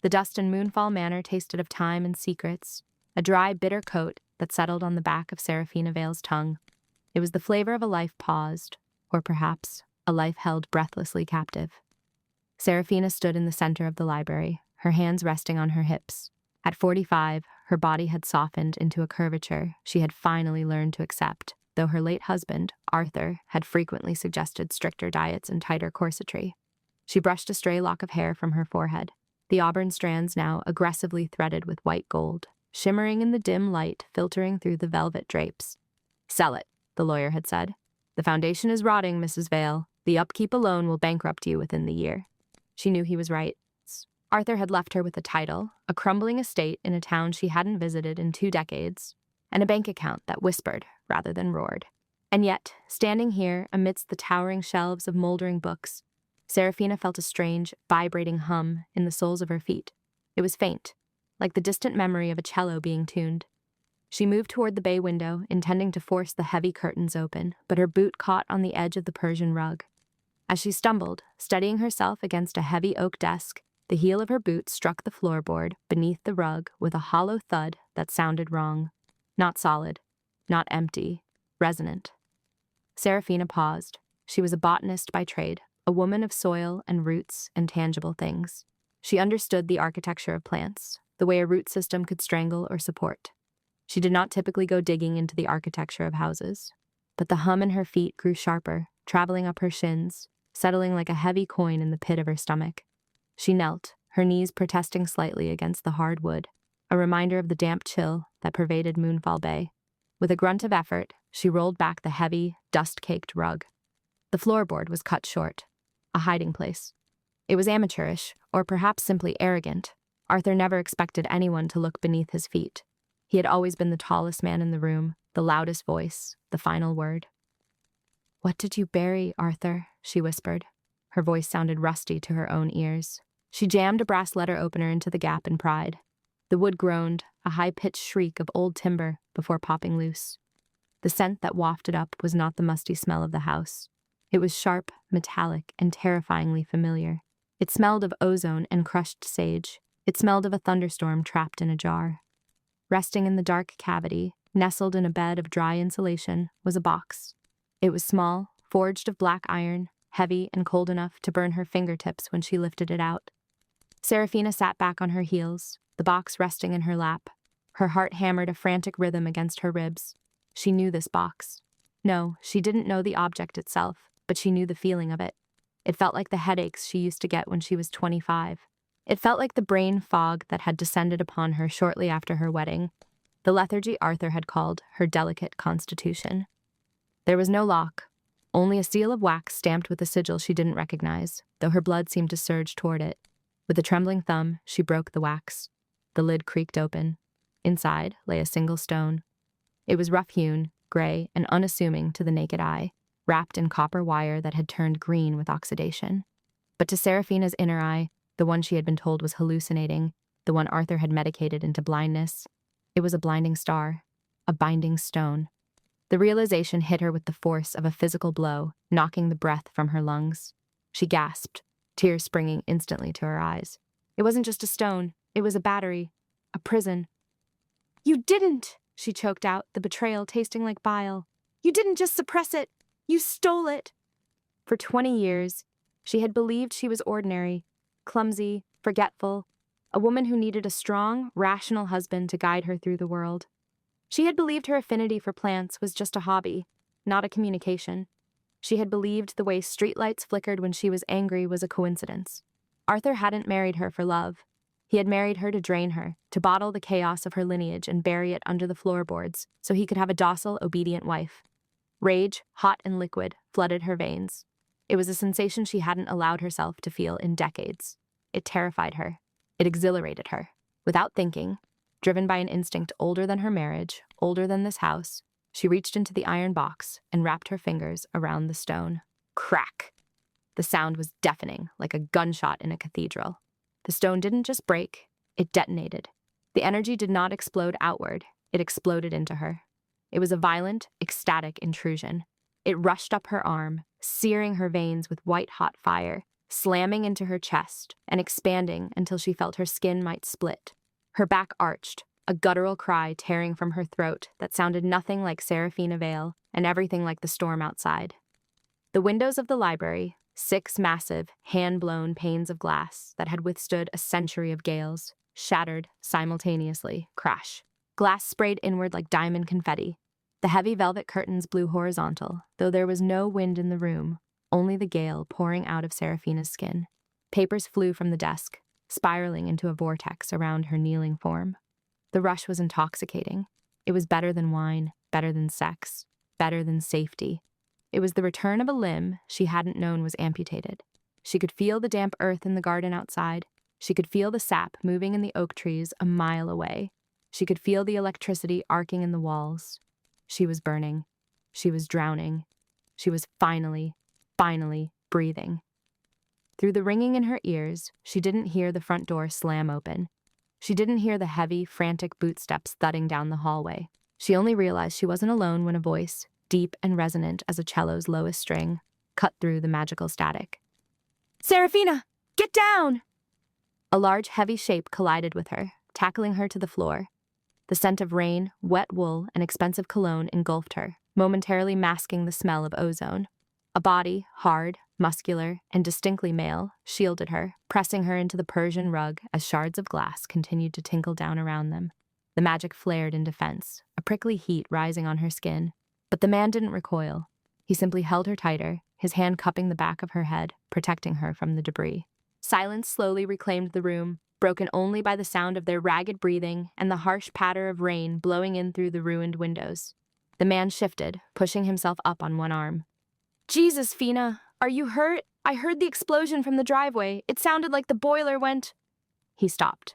The dust in Moonfall Manor tasted of time and secrets, a dry, bitter coat that settled on the back of Seraphina Vale's tongue. It was the flavor of a life paused, or perhaps a life held breathlessly captive. Seraphina stood in the center of the library, her hands resting on her hips. At 45, her body had softened into a curvature she had finally learned to accept, though her late husband, Arthur, had frequently suggested stricter diets and tighter corsetry. She brushed a stray lock of hair from her forehead, the auburn strands now aggressively threaded with white gold, shimmering in the dim light filtering through the velvet drapes. "Sell it," the lawyer had said. "The foundation is rotting, Mrs. Vale. The upkeep alone will bankrupt you within the year." She knew he was right. Arthur had left her with a title, a crumbling estate in a town she hadn't visited in 2 decades, and a bank account that whispered rather than roared. And yet, standing here amidst the towering shelves of moldering books, Seraphina felt a strange, vibrating hum in the soles of her feet. It was faint, like the distant memory of a cello being tuned. She moved toward the bay window, intending to force the heavy curtains open, but her boot caught on the edge of the Persian rug. As she stumbled, steadying herself against a heavy oak desk, the heel of her boot struck the floorboard beneath the rug with a hollow thud that sounded wrong. Not solid, not empty, resonant. Seraphina paused. She was a botanist by trade, a woman of soil and roots and tangible things. She understood the architecture of plants, the way a root system could strangle or support. She did not typically go digging into the architecture of houses, but the hum in her feet grew sharper, traveling up her shins, settling like a heavy coin in the pit of her stomach. She knelt, her knees protesting slightly against the hard wood, a reminder of the damp chill that pervaded Moonfall Bay. With a grunt of effort, she rolled back the heavy, dust-caked rug. The floorboard was cut short, a hiding place. It was amateurish, or perhaps simply arrogant. Arthur never expected anyone to look beneath his feet. He had always been the tallest man in the room, the loudest voice, the final word. "What did you bury, Arthur?" she whispered. Her voice sounded rusty to her own ears. She jammed a brass letter opener into the gap in pride. The wood groaned, a high-pitched shriek of old timber before popping loose. The scent that wafted up was not the musty smell of the house. It was sharp, metallic, and terrifyingly familiar. It smelled of ozone and crushed sage. It smelled of a thunderstorm trapped in a jar. Resting in the dark cavity, nestled in a bed of dry insulation, was a box. It was small, forged of black iron, heavy and cold enough to burn her fingertips when she lifted it out. Seraphina sat back on her heels, the box resting in her lap. Her heart hammered a frantic rhythm against her ribs. She knew this box. No, she didn't know the object itself, but she knew the feeling of it. It felt like the headaches she used to get when she was 25. It felt like the brain fog that had descended upon her shortly after her wedding, the lethargy Arthur had called her delicate constitution. There was no lock, only a seal of wax stamped with a sigil she didn't recognize, though her blood seemed to surge toward it. With a trembling thumb, she broke the wax. The lid creaked open. Inside lay a single stone. It was rough-hewn, gray, and unassuming to the naked eye, wrapped in copper wire that had turned green with oxidation. But to Seraphina's inner eye, the one she had been told was hallucinating, the one Arthur had medicated into blindness, it was a blinding star, a binding stone. The realization hit her with the force of a physical blow, knocking the breath from her lungs. She gasped, tears springing instantly to her eyes. It wasn't just a stone, it was a battery, a prison. "You didn't!" she choked out, the betrayal tasting like bile. "You didn't just suppress it, you stole it!" For 20 years, she had believed she was ordinary, clumsy, forgetful, a woman who needed a strong, rational husband to guide her through the world. She had believed her affinity for plants was just a hobby, not a communication. She had believed the way streetlights flickered when she was angry was a coincidence. Arthur hadn't married her for love. He had married her to drain her, to bottle the chaos of her lineage and bury it under the floorboards so he could have a docile, obedient wife. Rage, hot and liquid, flooded her veins. It was a sensation she hadn't allowed herself to feel in decades. It terrified her. It exhilarated her. Without thinking, driven by an instinct older than her marriage, older than this house, she reached into the iron box and wrapped her fingers around the stone. Crack! The sound was deafening, like a gunshot in a cathedral. The stone didn't just break, it detonated. The energy did not explode outward, it exploded into her. It was a violent, ecstatic intrusion. It rushed up her arm, searing her veins with white-hot fire, slamming into her chest and expanding until she felt her skin might split. Her back arched, a guttural cry tearing from her throat that sounded nothing like Seraphina Vale and everything like the storm outside. The windows of the library, 6 massive, hand-blown panes of glass that had withstood a century of gales, shattered simultaneously, crash. Glass sprayed inward like diamond confetti. The heavy velvet curtains blew horizontal, though there was no wind in the room, only the gale pouring out of Seraphina's skin. Papers flew from the desk, spiraling into a vortex around her kneeling form. The rush was intoxicating. It was better than wine, better than sex, better than safety. It was the return of a limb she hadn't known was amputated. She could feel the damp earth in the garden outside. She could feel the sap moving in the oak trees a mile away. She could feel the electricity arcing in the walls. She was burning. She was drowning. She was finally breathing. Through the ringing in her ears, she didn't hear the front door slam open. She didn't hear the heavy, frantic bootsteps thudding down the hallway. She only realized she wasn't alone when a voice, deep and resonant as a cello's lowest string, cut through the magical static. "Seraphina, get down!" A large, heavy shape collided with her, tackling her to the floor. The scent of rain, wet wool, and expensive cologne engulfed her, momentarily masking the smell of ozone. A body, hard, muscular, and distinctly male, shielded her, pressing her into the Persian rug as shards of glass continued to tinkle down around them. The magic flared in defense, a prickly heat rising on her skin. But the man didn't recoil. He simply held her tighter, his hand cupping the back of her head, protecting her from the debris. Silence slowly reclaimed the room, broken only by the sound of their ragged breathing and the harsh patter of rain blowing in through the ruined windows. The man shifted, pushing himself up on one arm. "Jesus, Fina, are you hurt? I heard the explosion from the driveway. It sounded like the boiler went—" He stopped.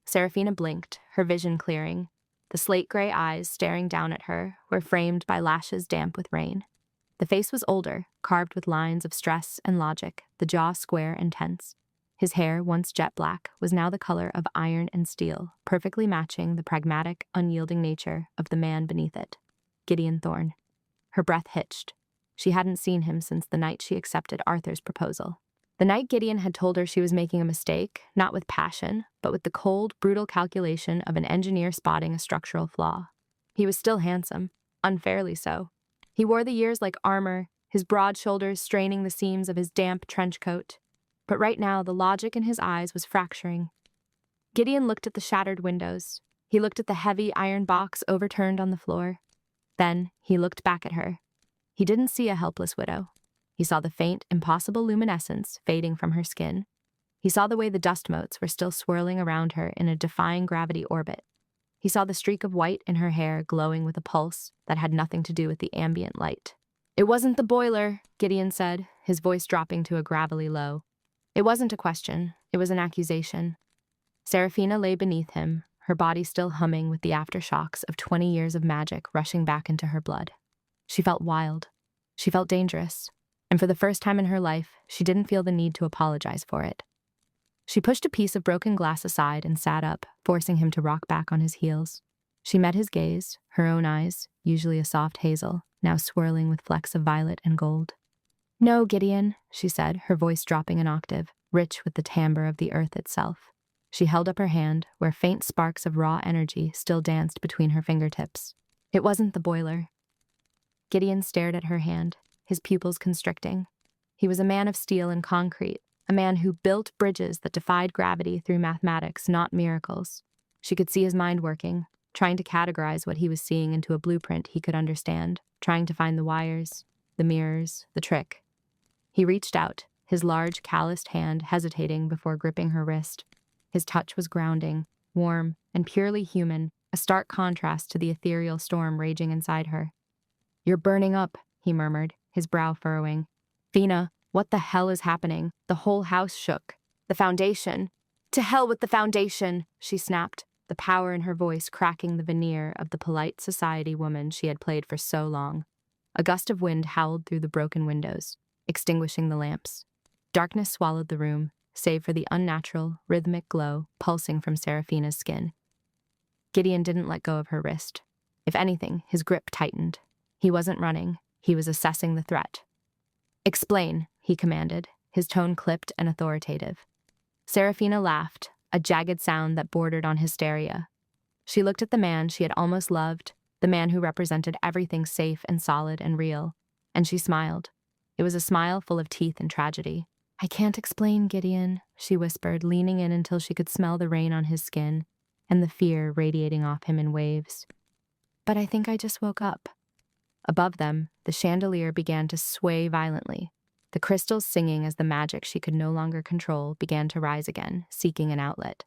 Seraphina blinked, her vision clearing. The slate-gray eyes staring down at her were framed by lashes damp with rain. The face was older, carved with lines of stress and logic, the jaw square and tense. His hair, once jet black, was now the color of iron and steel, perfectly matching the pragmatic, unyielding nature of the man beneath it. Gideon Thorne. Her breath hitched. She hadn't seen him since the night she accepted Arthur's proposal. The night Gideon had told her she was making a mistake, not with passion, but with the cold, brutal calculation of an engineer spotting a structural flaw. He was still handsome, unfairly so. He wore the years like armor, his broad shoulders straining the seams of his damp trench coat. But right now, the logic in his eyes was fracturing. Gideon looked at the shattered windows. He looked at the heavy iron box overturned on the floor. Then he looked back at her. He didn't see a helpless widow. He saw the faint, impossible luminescence fading from her skin. He saw the way the dust motes were still swirling around her in a defying gravity orbit. He saw the streak of white in her hair glowing with a pulse that had nothing to do with the ambient light. "It wasn't the boiler," Gideon said, his voice dropping to a gravelly low. It wasn't a question, it was an accusation. Seraphina lay beneath him, her body still humming with the aftershocks of 20 years of magic rushing back into her blood. She felt wild. She felt dangerous. And for the first time in her life, she didn't feel the need to apologize for it. She pushed a piece of broken glass aside and sat up, forcing him to rock back on his heels. She met his gaze, her own eyes, usually a soft hazel, now swirling with flecks of violet and gold. "No, Gideon," she said, her voice dropping an octave, rich with the timbre of the earth itself. She held up her hand, where faint sparks of raw energy still danced between her fingertips. "It wasn't the boiler." Gideon stared at her hand, his pupils constricting. He was a man of steel and concrete, a man who built bridges that defied gravity through mathematics, not miracles. She could see his mind working, trying to categorize what he was seeing into a blueprint he could understand, trying to find the wires, the mirrors, the trick. He reached out, his large, calloused hand hesitating before gripping her wrist. His touch was grounding, warm, and purely human, a stark contrast to the ethereal storm raging inside her. "You're burning up," he murmured, his brow furrowing. "Fina, what the hell is happening?" The whole house shook. "The foundation." "To hell with the foundation," she snapped, the power in her voice cracking the veneer of the polite society woman she had played for so long. A gust of wind howled through the broken windows, extinguishing the lamps. Darkness swallowed the room, save for the unnatural, rhythmic glow pulsing from Seraphina's skin. Gideon didn't let go of her wrist. If anything, his grip tightened. He wasn't running. He was assessing the threat. "Explain," he commanded, his tone clipped and authoritative. Serafina laughed, a jagged sound that bordered on hysteria. She looked at the man she had almost loved, the man who represented everything safe and solid and real, and she smiled. It was a smile full of teeth and tragedy. "I can't explain, Gideon," she whispered, leaning in until she could smell the rain on his skin and the fear radiating off him in waves. "But I think I just woke up." Above them, the chandelier began to sway violently, the crystals singing as the magic she could no longer control began to rise again, seeking an outlet.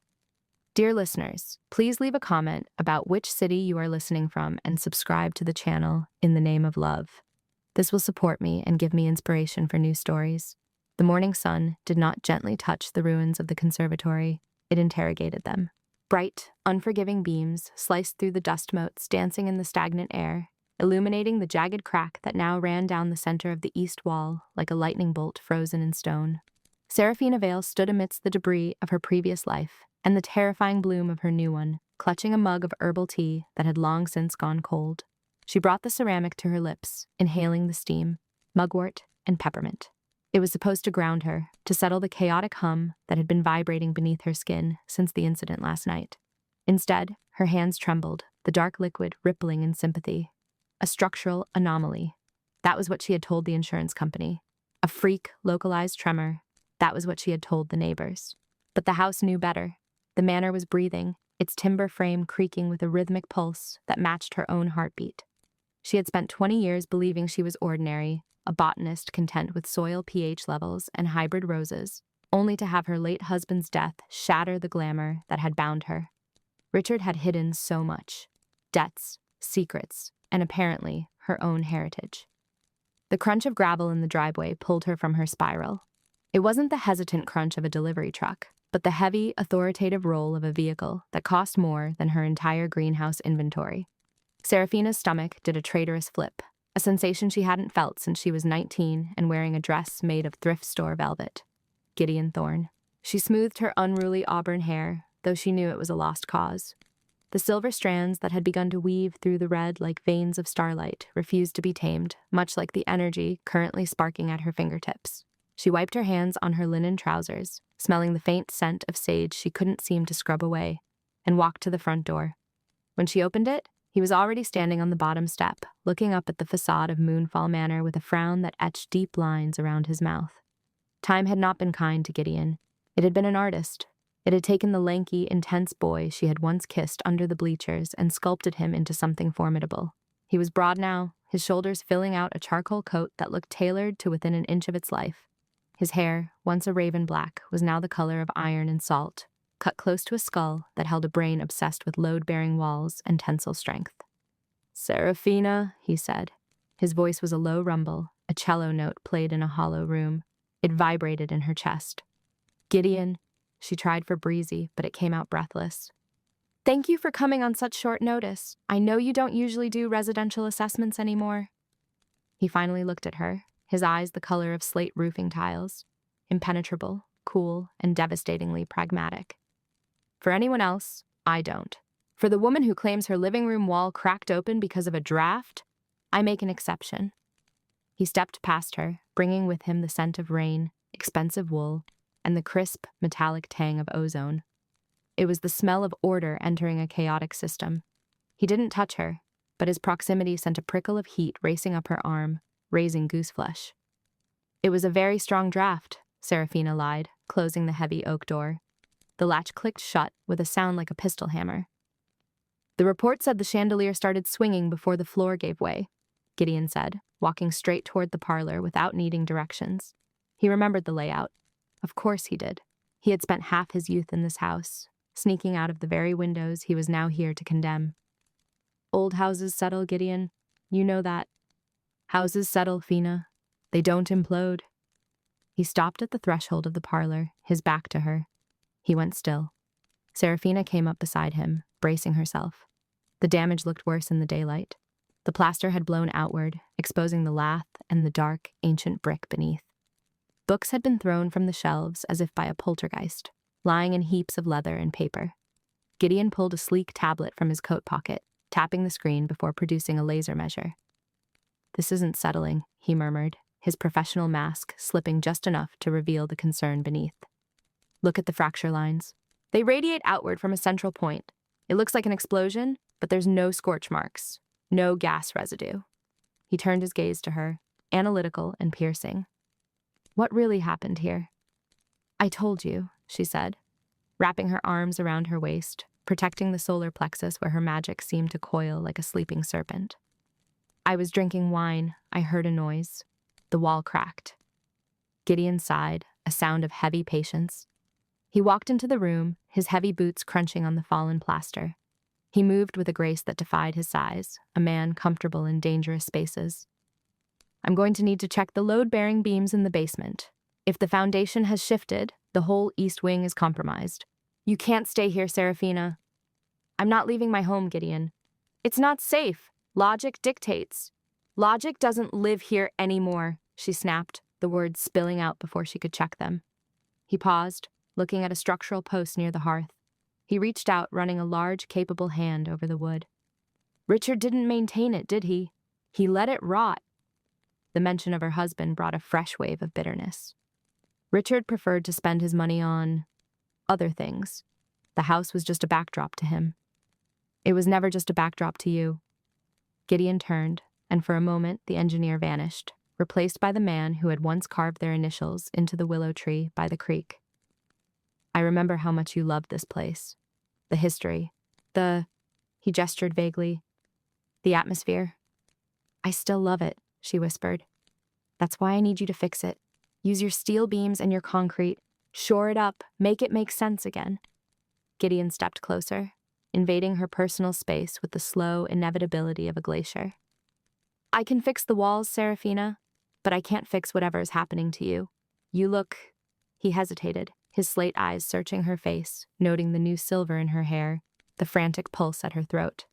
Dear listeners, please leave a comment about which city you are listening from and subscribe to the channel in the name of love. This will support me and give me inspiration for new stories. The morning sun did not gently touch the ruins of the conservatory, it interrogated them. Bright, unforgiving beams sliced through the dust motes dancing in the stagnant air, illuminating the jagged crack that now ran down the center of the east wall like a lightning bolt frozen in stone. Serafina Vale stood amidst the debris of her previous life and the terrifying bloom of her new one, clutching a mug of herbal tea that had long since gone cold. She brought the ceramic to her lips, inhaling the steam, mugwort, and peppermint. It was supposed to ground her, to settle the chaotic hum that had been vibrating beneath her skin since the incident last night. Instead, her hands trembled, the dark liquid rippling in sympathy. A structural anomaly. That was what she had told the insurance company. A freak, localized tremor. That was what she had told the neighbors. But the house knew better. The manor was breathing, its timber frame creaking with a rhythmic pulse that matched her own heartbeat. She had spent 20 years believing she was ordinary, a botanist content with soil pH levels and hybrid roses, only to have her late husband's death shatter the glamour that had bound her. Richard had hidden so much. Debts, secrets, and apparently her own heritage. The crunch of gravel in the driveway pulled her from her spiral. It wasn't the hesitant crunch of a delivery truck, but the heavy, authoritative roll of a vehicle that cost more than her entire greenhouse inventory. Serafina's stomach did a traitorous flip, a sensation she hadn't felt since she was 19 and wearing a dress made of thrift store velvet. Gideon Thorne. She smoothed her unruly auburn hair, though she knew it was a lost cause. The silver strands that had begun to weave through the red like veins of starlight refused to be tamed, much like the energy currently sparking at her fingertips. She wiped her hands on her linen trousers, smelling the faint scent of sage she couldn't seem to scrub away, and walked to the front door. When she opened it, he was already standing on the bottom step, looking up at the facade of Moonfall Manor with a frown that etched deep lines around his mouth. Time had not been kind to Gideon. It had been an artist. It had taken the lanky, intense boy she had once kissed under the bleachers and sculpted him into something formidable. He was broad now, his shoulders filling out a charcoal coat that looked tailored to within an inch of its life. His hair, once a raven black, was now the color of iron and salt, cut close to a skull that held a brain obsessed with load-bearing walls and tensile strength. "Serafina," he said. His voice was a low rumble, a cello note played in a hollow room. It vibrated in her chest. "Gideon," she tried for breezy, but it came out breathless. "Thank you for coming on such short notice. I know you don't usually do residential assessments anymore." He finally looked at her, his eyes the color of slate roofing tiles, impenetrable, cool, and devastatingly pragmatic. "For anyone else, I don't. For the woman who claims her living room wall cracked open because of a draft, I make an exception." He stepped past her, bringing with him the scent of rain, expensive wool, and the crisp, metallic tang of ozone. It was the smell of order entering a chaotic system. He didn't touch her, but his proximity sent a prickle of heat racing up her arm, raising gooseflesh. "It was a very strong draft," Serafina lied, closing the heavy oak door. The latch clicked shut with a sound like a pistol hammer. "The report said the chandelier started swinging before the floor gave way," Gideon said, walking straight toward the parlor without needing directions. He remembered the layout. Of course he did. He had spent half his youth in this house, sneaking out of the very windows he was now here to condemn. "Old houses settle, Gideon. You know that." "Houses settle, Fina. They don't implode." He stopped at the threshold of the parlor, his back to her. He went still. Serafina came up beside him, bracing herself. The damage looked worse in the daylight. The plaster had blown outward, exposing the lath and the dark, ancient brick beneath. Books had been thrown from the shelves as if by a poltergeist, lying in heaps of leather and paper. Gideon pulled a sleek tablet from his coat pocket, tapping the screen before producing a laser measure. "This isn't settling," he murmured. his professional mask slipping just enough to reveal the concern beneath. Look at the fracture lines. They radiate outward from a central point. It looks like an explosion, but there's no scorch marks, no gas residue. He turned his gaze to her, analytical and piercing. What really happened here? I told you, she said, wrapping her arms around her waist, protecting the solar plexus where her magic seemed to coil like a sleeping serpent. I was drinking wine. I heard a noise. The wall cracked. Gideon sighed, a sound of heavy patience. He walked into the room, his heavy boots crunching on the fallen plaster. He moved with a grace that defied his size, a man comfortable in dangerous spaces. I'm going to need to check the load-bearing beams in the basement. If the foundation has shifted, the whole east wing is compromised. You can't stay here, Seraphina. I'm not leaving my home, Gideon. It's not safe. Logic dictates. Logic doesn't live here anymore, she snapped, the words spilling out before she could check them. He paused, looking at a structural post near the hearth. He reached out, running a large, capable hand over the wood. Richard didn't maintain it, did he? He let it rot. The mention of her husband brought a fresh wave of bitterness. Richard preferred to spend his money on other things. The house was just a backdrop to him. It was never just a backdrop to you. Gideon turned, and for a moment the engineer vanished, replaced by the man who had once carved their initials into the willow tree by the creek. I remember how much you loved this place. The history. He gestured vaguely. The atmosphere. I still love it, she whispered. That's why I need you to fix it. Use your steel beams and your concrete. Shore it up. Make it make sense again. Gideon stepped closer, invading her personal space with the slow inevitability of a glacier. I can fix the walls, Seraphina, but I can't fix whatever is happening to you. You look... He hesitated, his slate eyes searching her face, noting the new silver in her hair, the frantic pulse at her throat.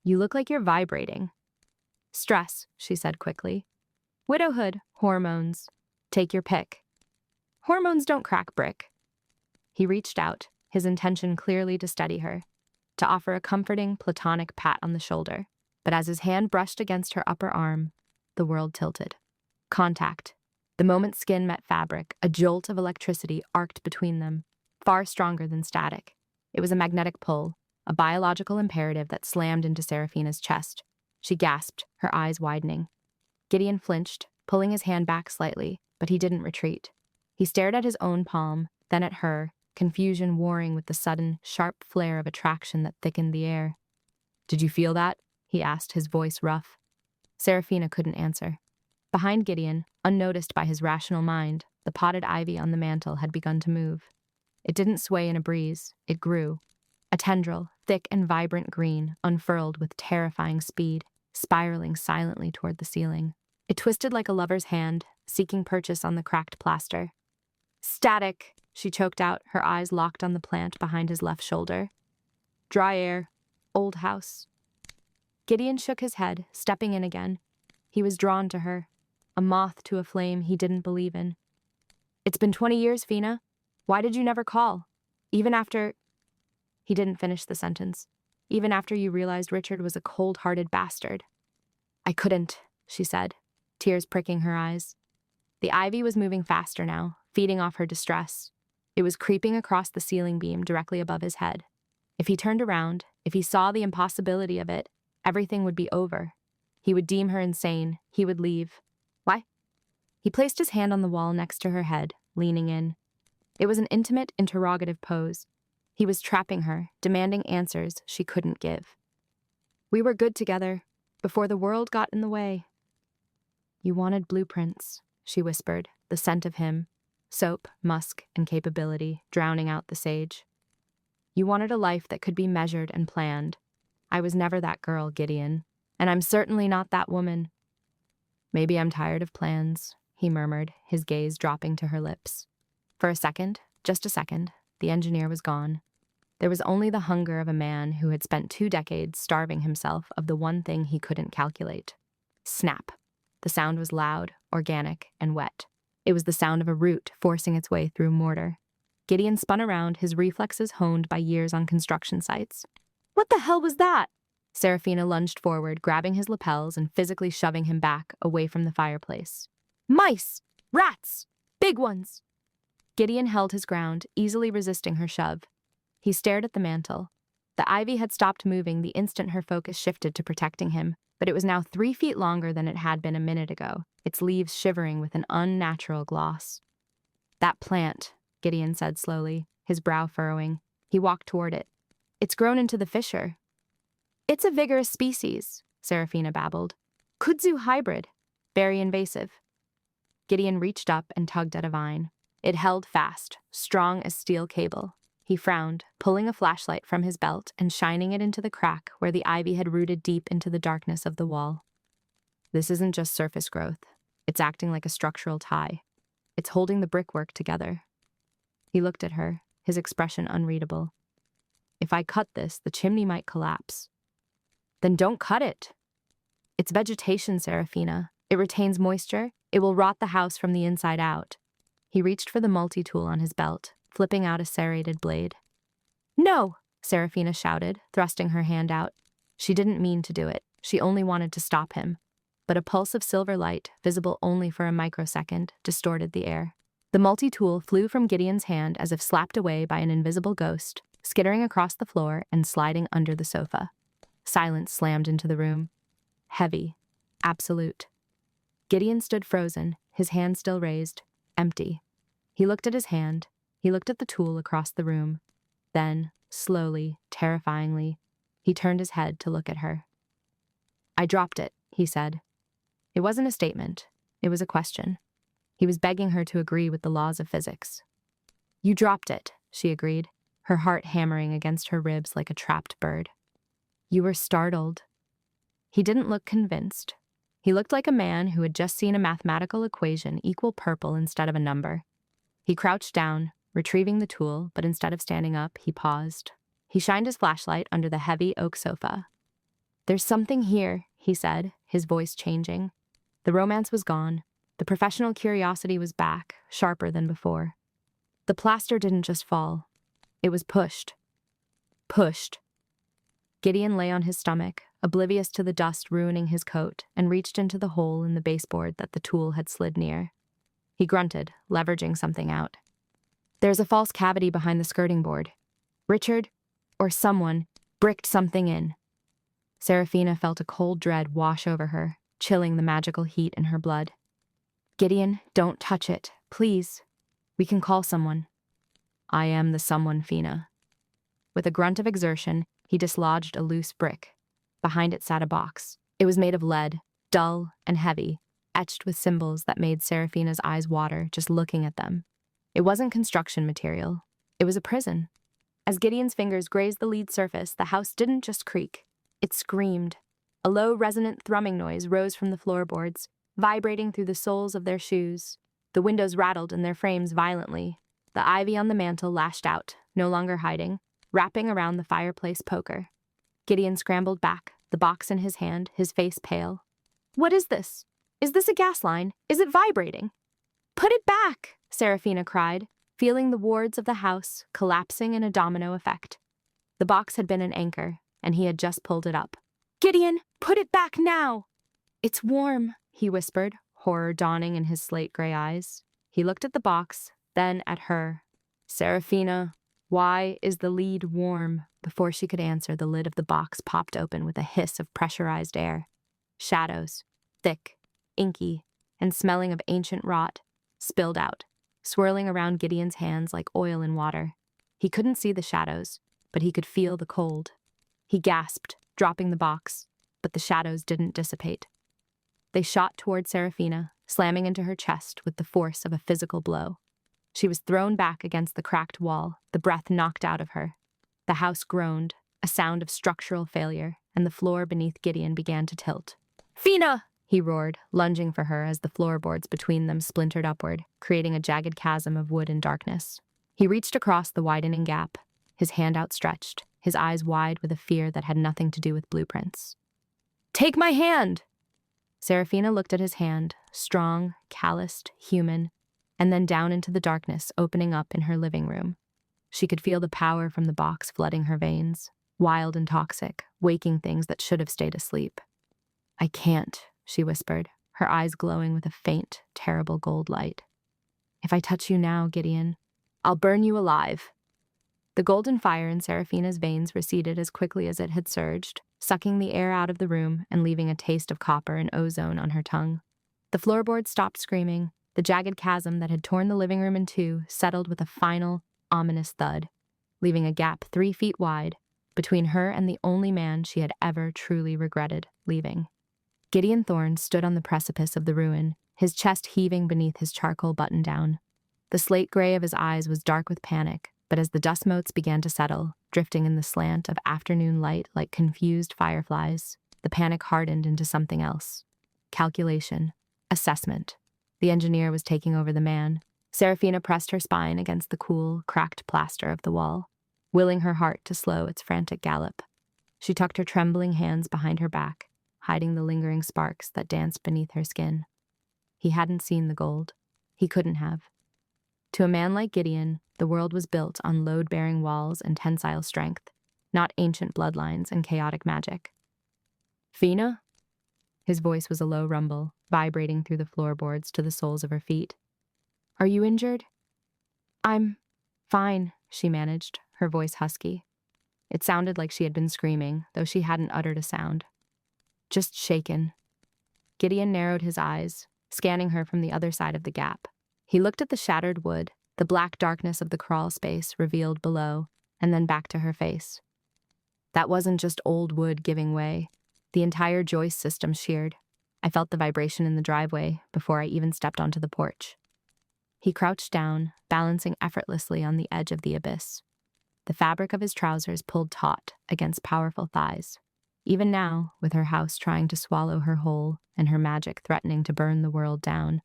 You look like you're vibrating. Stress, she said quickly. Widowhood, hormones. Take your pick. Hormones don't crack brick. He reached out, his intention clearly to steady her, to offer a comforting, platonic pat on the shoulder. But as his hand brushed against her upper arm, the world tilted. Contact. The moment skin met fabric, a jolt of electricity arced between them, far stronger than static. It was a magnetic pull, a biological imperative that slammed into Seraphina's chest. She gasped, her eyes widening. Gideon flinched, pulling his hand back slightly, but he didn't retreat. He stared at his own palm, then at her, confusion warring with the sudden, sharp flare of attraction that thickened the air. Did you feel that? He asked, his voice rough. Seraphina couldn't answer. Behind Gideon, unnoticed by his rational mind, the potted ivy on the mantel had begun to move. It didn't sway in a breeze, it grew. A tendril, thick and vibrant green, unfurled with terrifying speed, spiraling silently toward the ceiling. It twisted like a lover's hand, seeking purchase on the cracked plaster. Static, she choked out, her eyes locked on the plant behind his left shoulder. Dry air. Old house. Gideon shook his head, stepping in again. He was drawn to her, a moth to a flame he didn't believe in. It's been 20 years, Fina. Why did you never call? Even after... He didn't finish the sentence. Even after you realized Richard was a cold-hearted bastard. I couldn't, she said, tears pricking her eyes. The ivy was moving faster now, feeding off her distress. It was creeping across the ceiling beam directly above his head. If he turned around, if he saw the impossibility of it, everything would be over. He would deem her insane. He would leave. Why? He placed his hand on the wall next to her head, leaning in. It was an intimate, interrogative pose. He was trapping her, demanding answers she couldn't give. We were good together, before the world got in the way. You wanted blueprints, she whispered, the scent of him, soap, musk, and capability, drowning out the sage. You wanted a life that could be measured and planned. I was never that girl, Gideon, and I'm certainly not that woman. Maybe I'm tired of plans, he murmured, his gaze dropping to her lips. For a second, just a second, the engineer was gone. There was only the hunger of a man who had spent 2 decades starving himself of the one thing he couldn't calculate. Snap. The sound was loud, organic, and wet. It was the sound of a root forcing its way through mortar. Gideon spun around, his reflexes honed by years on construction sites. What the hell was that? Seraphina lunged forward, grabbing his lapels and physically shoving him back, away from the fireplace. Mice! Rats! Big ones! Gideon held his ground, easily resisting her shove. He stared at the mantle. The ivy had stopped moving the instant her focus shifted to protecting him, but it was now 3 feet longer than it had been a minute ago, its leaves shivering with an unnatural gloss. That plant, Gideon said slowly, his brow furrowing. He walked toward it. It's grown into the fissure. It's a vigorous species, Seraphina babbled. Kudzu hybrid. Very invasive. Gideon reached up and tugged at a vine. It held fast, strong as steel cable. He frowned, pulling a flashlight from his belt and shining it into the crack where the ivy had rooted deep into the darkness of the wall. This isn't just surface growth. It's acting like a structural tie. It's holding the brickwork together. He looked at her, his expression unreadable. If I cut this, the chimney might collapse. Then don't cut it. It's vegetation, Seraphina. It retains moisture. It will rot the house from the inside out. He reached for the multi-tool on his belt, flipping out a serrated blade. No, Seraphina shouted, thrusting her hand out. She didn't mean to do it. She only wanted to stop him. But a pulse of silver light, visible only for a microsecond, distorted the air. The multi-tool flew from Gideon's hand as if slapped away by an invisible ghost, skittering across the floor and sliding under the sofa. Silence slammed into the room. Heavy. Absolute. Gideon stood frozen, his hand still raised, empty. He looked at his hand. He looked at the tool across the room. Then, slowly, terrifyingly, he turned his head to look at her. I dropped it, he said. It wasn't a statement. It was a question. He was begging her to agree with the laws of physics. You dropped it, she agreed, her heart hammering against her ribs like a trapped bird. You were startled. He didn't look convinced. He looked like a man who had just seen a mathematical equation equal purple instead of a number. He crouched down, retrieving the tool, but instead of standing up, he paused. He shined his flashlight under the heavy oak sofa. There's something here, he said, his voice changing. The romance was gone. The professional curiosity was back, sharper than before. The plaster didn't just fall. It was pushed. Pushed. Gideon lay on his stomach, oblivious to the dust ruining his coat, and reached into the hole in the baseboard that the tool had slid near. He grunted, leveraging something out. There's a false cavity behind the skirting board. Richard, or someone, bricked something in. Seraphina felt a cold dread wash over her, chilling the magical heat in her blood. Gideon, don't touch it, please. We can call someone. I am the someone, Fina. With a grunt of exertion, he dislodged a loose brick. Behind it sat a box. It was made of lead, dull and heavy, etched with symbols that made Seraphina's eyes water just looking at them. It wasn't construction material. It was a prison. As Gideon's fingers grazed the lead surface, the house didn't just creak. It screamed. A low, resonant thrumming noise rose from the floorboards, vibrating through the soles of their shoes. The windows rattled in their frames violently. The ivy on the mantel lashed out, no longer hiding, wrapping around the fireplace poker. Gideon scrambled back, the box in his hand, his face pale. What is this? Is this a gas line? Is it vibrating? Put it back, Seraphina cried, feeling the wards of the house collapsing in a domino effect. The box had been an anchor, and he had just pulled it up. Gideon, put it back now! It's warm, he whispered, horror dawning in his slate-gray eyes. He looked at the box, then at her. Seraphina, why is the lead warm? Before she could answer, the lid of the box popped open with a hiss of pressurized air. Shadows, thick, inky, and smelling of ancient rot, spilled out, swirling around Gideon's hands like oil in water. He couldn't see the shadows, but he could feel the cold. He gasped, dropping the box, but the shadows didn't dissipate. They shot toward Seraphina, slamming into her chest with the force of a physical blow. She was thrown back against the cracked wall, the breath knocked out of her. The house groaned, a sound of structural failure, and the floor beneath Gideon began to tilt. Fina! He roared, lunging for her as the floorboards between them splintered upward, creating a jagged chasm of wood and darkness. He reached across the widening gap, his hand outstretched, his eyes wide with a fear that had nothing to do with blueprints. Take my hand! Seraphina looked at his hand, strong, calloused, human, and then down into the darkness opening up in her living room. She could feel the power from the box flooding her veins, wild and toxic, waking things that should have stayed asleep. I can't, she whispered, her eyes glowing with a faint, terrible gold light. "If I touch you now, Gideon, I'll burn you alive." The golden fire in Seraphina's veins receded as quickly as it had surged, sucking the air out of the room and leaving a taste of copper and ozone on her tongue. The floorboards stopped screaming. The jagged chasm that had torn the living room in two settled with a final, ominous thud, leaving a gap 3 feet wide between her and the only man she had ever truly regretted leaving. Gideon Thorne stood on the precipice of the ruin, his chest heaving beneath his charcoal button-down. The slate gray of his eyes was dark with panic, but as the dust motes began to settle, drifting in the slant of afternoon light like confused fireflies, the panic hardened into something else. Calculation. Assessment. The engineer was taking over the man. Seraphina pressed her spine against the cool, cracked plaster of the wall, willing her heart to slow its frantic gallop. She tucked her trembling hands behind her back, hiding the lingering sparks that danced beneath her skin. He hadn't seen the gold. He couldn't have. To a man like Gideon, the world was built on load-bearing walls and tensile strength, not ancient bloodlines and chaotic magic. "Fina?" His voice was a low rumble, vibrating through the floorboards to the soles of her feet. "Are you injured?" "I'm fine," she managed, her voice husky. It sounded like she had been screaming, though she hadn't uttered a sound. "Just shaken." Gideon narrowed his eyes, scanning her from the other side of the gap. He looked at the shattered wood, the black darkness of the crawl space revealed below, and then back to her face. That wasn't just old wood giving way. The entire joist system sheared. I felt the vibration in the driveway before I even stepped onto the porch. He crouched down, balancing effortlessly on the edge of the abyss. The fabric of his trousers pulled taut against powerful thighs. Even now, with her house trying to swallow her whole and her magic threatening to burn the world down,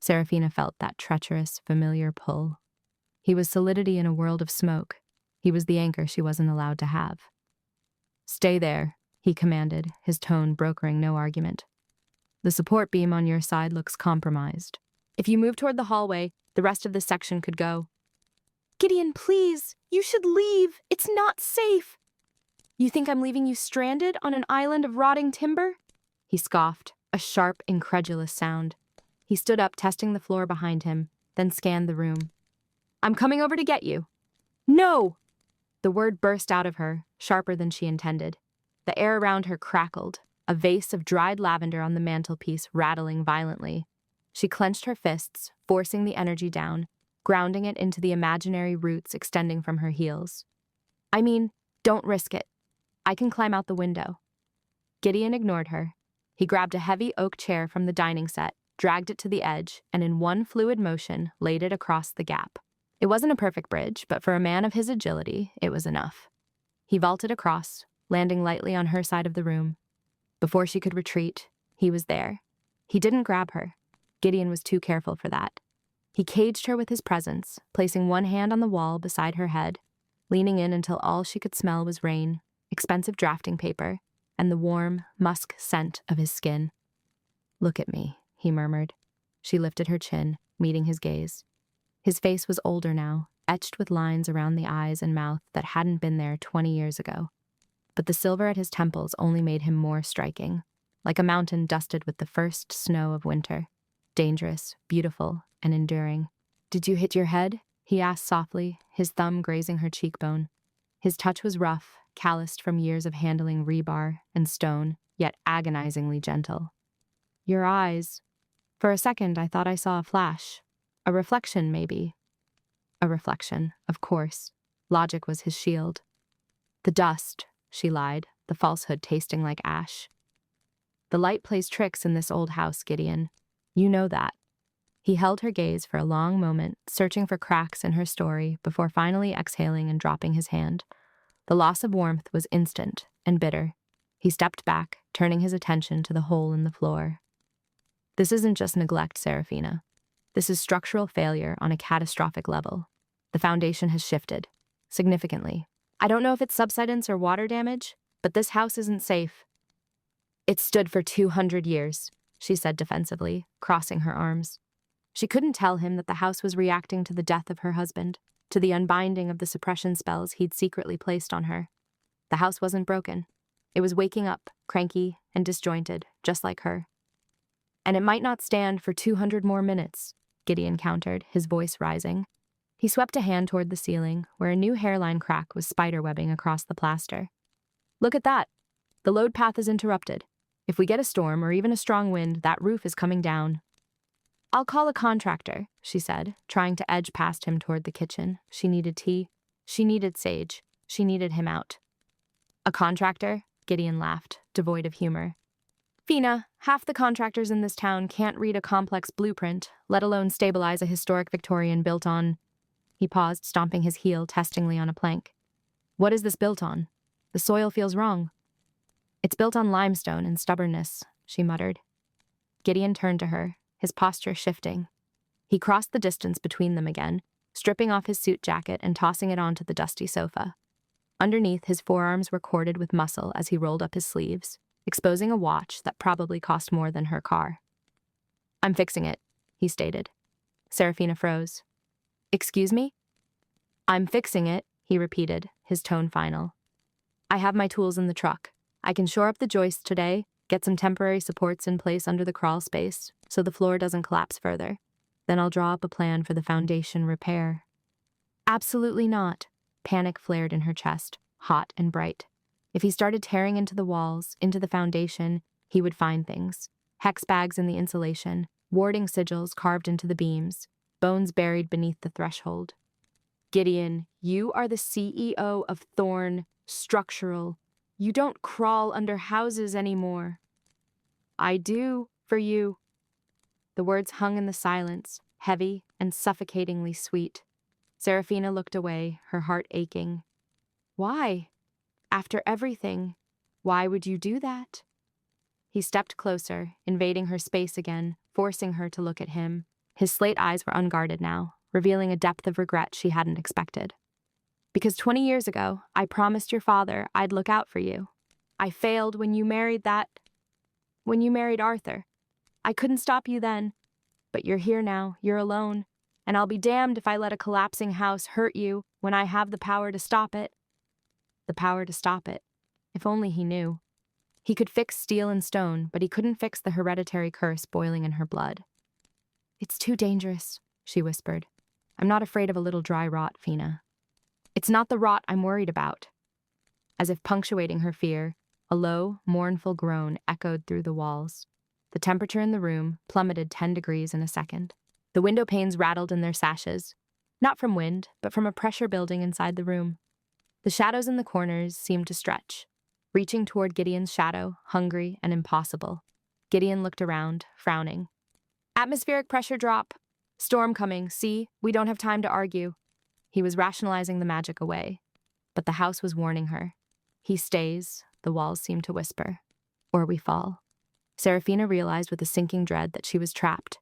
Seraphina felt that treacherous, familiar pull. He was solidity in a world of smoke. He was the anchor she wasn't allowed to have. "Stay there," he commanded, his tone brokering no argument. "The support beam on your side looks compromised. If you move toward the hallway, the rest of this section could go." "Gideon, please! You should leave! It's not safe!" "You think I'm leaving you stranded on an island of rotting timber?" He scoffed, a sharp, incredulous sound. He stood up, testing the floor behind him, then scanned the room. "I'm coming over to get you." "No!" The word burst out of her, sharper than she intended. The air around her crackled, a vase of dried lavender on the mantelpiece rattling violently. She clenched her fists, forcing the energy down, grounding it into the imaginary roots extending from her heels. "I mean, don't risk it. I can climb out the window." Gideon ignored her. He grabbed a heavy oak chair from the dining set, dragged it to the edge, and in one fluid motion laid it across the gap. It wasn't a perfect bridge, but for a man of his agility, it was enough. He vaulted across, landing lightly on her side of the room. Before she could retreat, he was there. He didn't grab her. Gideon was too careful for that. He caged her with his presence, placing one hand on the wall beside her head, leaning in until all she could smell was rain, expensive drafting paper, and the warm, musk scent of his skin. "Look at me," he murmured. She lifted her chin, meeting his gaze. His face was older now, etched with lines around the eyes and mouth that hadn't been there 20 years ago. But the silver at his temples only made him more striking, like a mountain dusted with the first snow of winter. Dangerous, beautiful, and enduring. "Did you hit your head?" he asked softly, his thumb grazing her cheekbone. His touch was rough, calloused from years of handling rebar and stone, yet agonizingly gentle. "Your eyes. For a second, I thought I saw a flash. A reflection, maybe." A reflection, of course. Logic was his shield. "The dust," she lied, the falsehood tasting like ash. "The light plays tricks in this old house, Gideon. You know that." He held her gaze for a long moment, searching for cracks in her story before finally exhaling and dropping his hand. The loss of warmth was instant and bitter. He stepped back, turning his attention to the hole in the floor. "This isn't just neglect, Seraphina. This is structural failure on a catastrophic level. The foundation has shifted, significantly. I don't know if it's subsidence or water damage, but this house isn't safe." "It stood for 200 years, she said defensively, crossing her arms. She couldn't tell him that the house was reacting to the death of her husband, to the unbinding of the suppression spells he'd secretly placed on her. The house wasn't broken. It was waking up, cranky and disjointed, just like her. And it might not stand for 200 more minutes, Gideon countered, his voice rising. He swept a hand toward the ceiling, where a new hairline crack was spiderwebbing across the plaster. Look at that. The load path is interrupted. If we get a storm or even a strong wind, that roof is coming down. I'll call a contractor, she said, trying to edge past him toward the kitchen. She needed tea. She needed sage. She needed him out. A contractor? Gideon laughed, devoid of humor. Fina, half the contractors in this town can't read a complex blueprint, let alone stabilize a historic Victorian built on... He paused, stomping his heel testingly on a plank. What is this built on? The soil feels wrong. It's built on limestone and stubbornness, she muttered. Gideon turned to her, his posture shifting. He crossed the distance between them again, stripping off his suit jacket and tossing it onto the dusty sofa. Underneath, his forearms were corded with muscle as he rolled up his sleeves, exposing a watch that probably cost more than her car. I'm fixing it, he stated. Serafina froze. Excuse me? I'm fixing it, he repeated, his tone final. I have my tools in the truck. I can shore up the joists today, get some temporary supports in place under the crawl space so the floor doesn't collapse further. Then I'll draw up a plan for the foundation repair. Absolutely not. Panic flared in her chest, hot and bright. If he started tearing into the walls, into the foundation, he would find things. Hex bags in the insulation, warding sigils carved into the beams, bones buried beneath the threshold. Gideon, you are the CEO of Thorn Structural. You don't crawl under houses anymore. I do, for you. The words hung in the silence, heavy and suffocatingly sweet. Serafina looked away, her heart aching. Why? After everything, why would you do that? He stepped closer, invading her space again, forcing her to look at him. His slate eyes were unguarded now, revealing a depth of regret she hadn't expected. Because 20 years ago, I promised your father I'd look out for you. I failed when you married Arthur. I couldn't stop you then. But you're here now, you're alone. And I'll be damned if I let a collapsing house hurt you when I have the power to stop it. The power to stop it. If only he knew. He could fix steel and stone, but he couldn't fix the hereditary curse boiling in her blood. It's too dangerous, she whispered. I'm not afraid of a little dry rot, Fina. It's not the rot I'm worried about. As if punctuating her fear, a low, mournful groan echoed through the walls. The temperature in the room plummeted 10 degrees in a second. The window panes rattled in their sashes, not from wind, but from a pressure building inside the room. The shadows in the corners seemed to stretch, reaching toward Gideon's shadow, hungry and impossible. Gideon looked around, frowning. Atmospheric pressure drop. Storm coming, see? We don't have time to argue. He was rationalizing the magic away, but the house was warning her. He stays, the walls seemed to whisper, or we fall. Serafina realized with a sinking dread that she was trapped.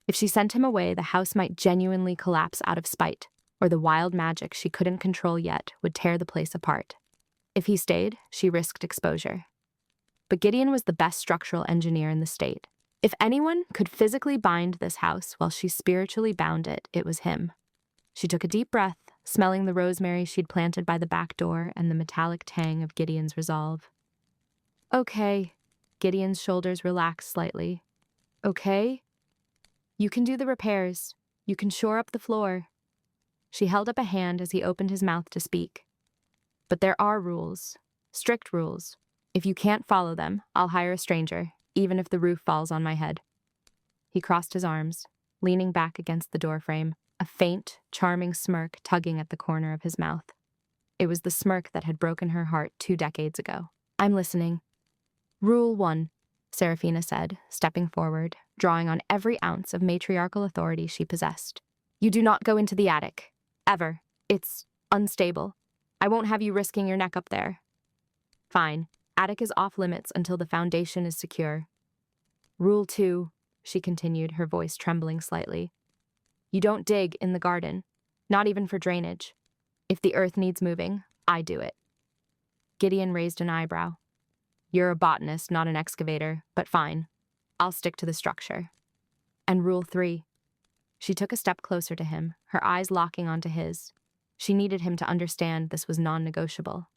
If she sent him away, the house might genuinely collapse out of spite, or the wild magic she couldn't control yet would tear the place apart. If he stayed, she risked exposure. But Gideon was the best structural engineer in the state. If anyone could physically bind this house while she spiritually bound it, it was him. She took a deep breath, smelling the rosemary she'd planted by the back door and the metallic tang of Gideon's resolve. Okay. Gideon's shoulders relaxed slightly. Okay? You can do the repairs. You can shore up the floor. She held up a hand as he opened his mouth to speak. But there are rules. Strict rules. If you can't follow them, I'll hire a stranger, even if the roof falls on my head. He crossed his arms, leaning back against the doorframe, a faint, charming smirk tugging at the corner of his mouth. It was the smirk that had broken her heart 2 decades ago. I'm listening. Rule 1, Serafina said, stepping forward, drawing on every ounce of matriarchal authority she possessed. You do not go into the attic. Ever. It's unstable. I won't have you risking your neck up there. Fine. Attic is off limits until the foundation is secure. Rule 2, she continued, her voice trembling slightly. You don't dig in the garden, not even for drainage. If the earth needs moving, I do it. Gideon raised an eyebrow. You're a botanist, not an excavator, but fine. I'll stick to the structure. And rule 3. She took a step closer to him, her eyes locking onto his. She needed him to understand this was non-negotiable.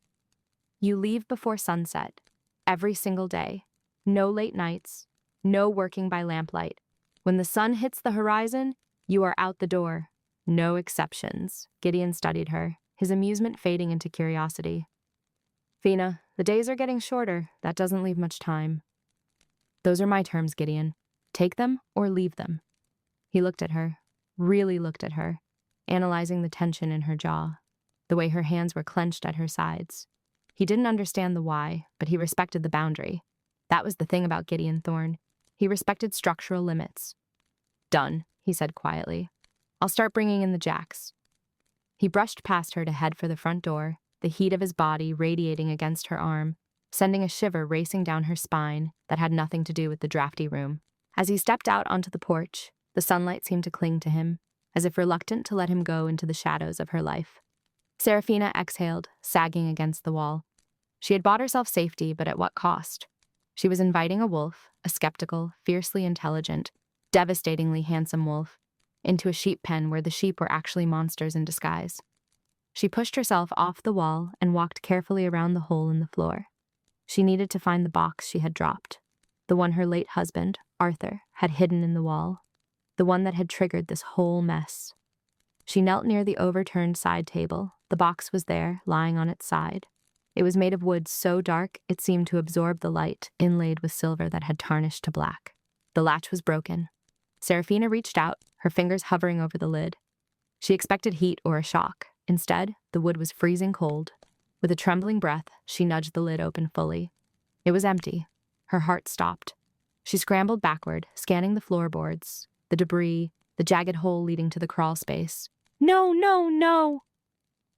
You leave before sunset, every single day. No late nights, No working by lamplight. When the sun hits the horizon, you are out the door. No exceptions. Gideon studied her, his amusement fading into curiosity. Fina, the days are getting shorter. That doesn't leave much time. Those are my terms, Gideon. Take them or leave them. He looked at her, really looked at her, analyzing the tension in her jaw, the way her hands were clenched at her sides. He didn't understand the why, but he respected the boundary. That was the thing about Gideon Thorne. He respected structural limits. Done, he said quietly. I'll start bringing in the jacks. He brushed past her to head for the front door, the heat of his body radiating against her arm, sending a shiver racing down her spine that had nothing to do with the drafty room. As he stepped out onto the porch, the sunlight seemed to cling to him, as if reluctant to let him go into the shadows of her life. Serafina exhaled, sagging against the wall. She had bought herself safety, but at what cost? She was inviting a wolf, a skeptical, fiercely intelligent, devastatingly handsome wolf, into a sheep pen where the sheep were actually monsters in disguise. She pushed herself off the wall and walked carefully around the hole in the floor. She needed to find the box she had dropped, the one her late husband, Arthur, had hidden in the wall, the one that had triggered this whole mess. She knelt near the overturned side table. The box was there, lying on its side. It was made of wood so dark it seemed to absorb the light, inlaid with silver that had tarnished to black. The latch was broken. Serafina reached out, her fingers hovering over the lid. She expected heat or a shock. Instead, the wood was freezing cold. With a trembling breath, she nudged the lid open fully. It was empty. Her heart stopped. She scrambled backward, scanning the floorboards, the debris, the jagged hole leading to the crawl space. No, no, no!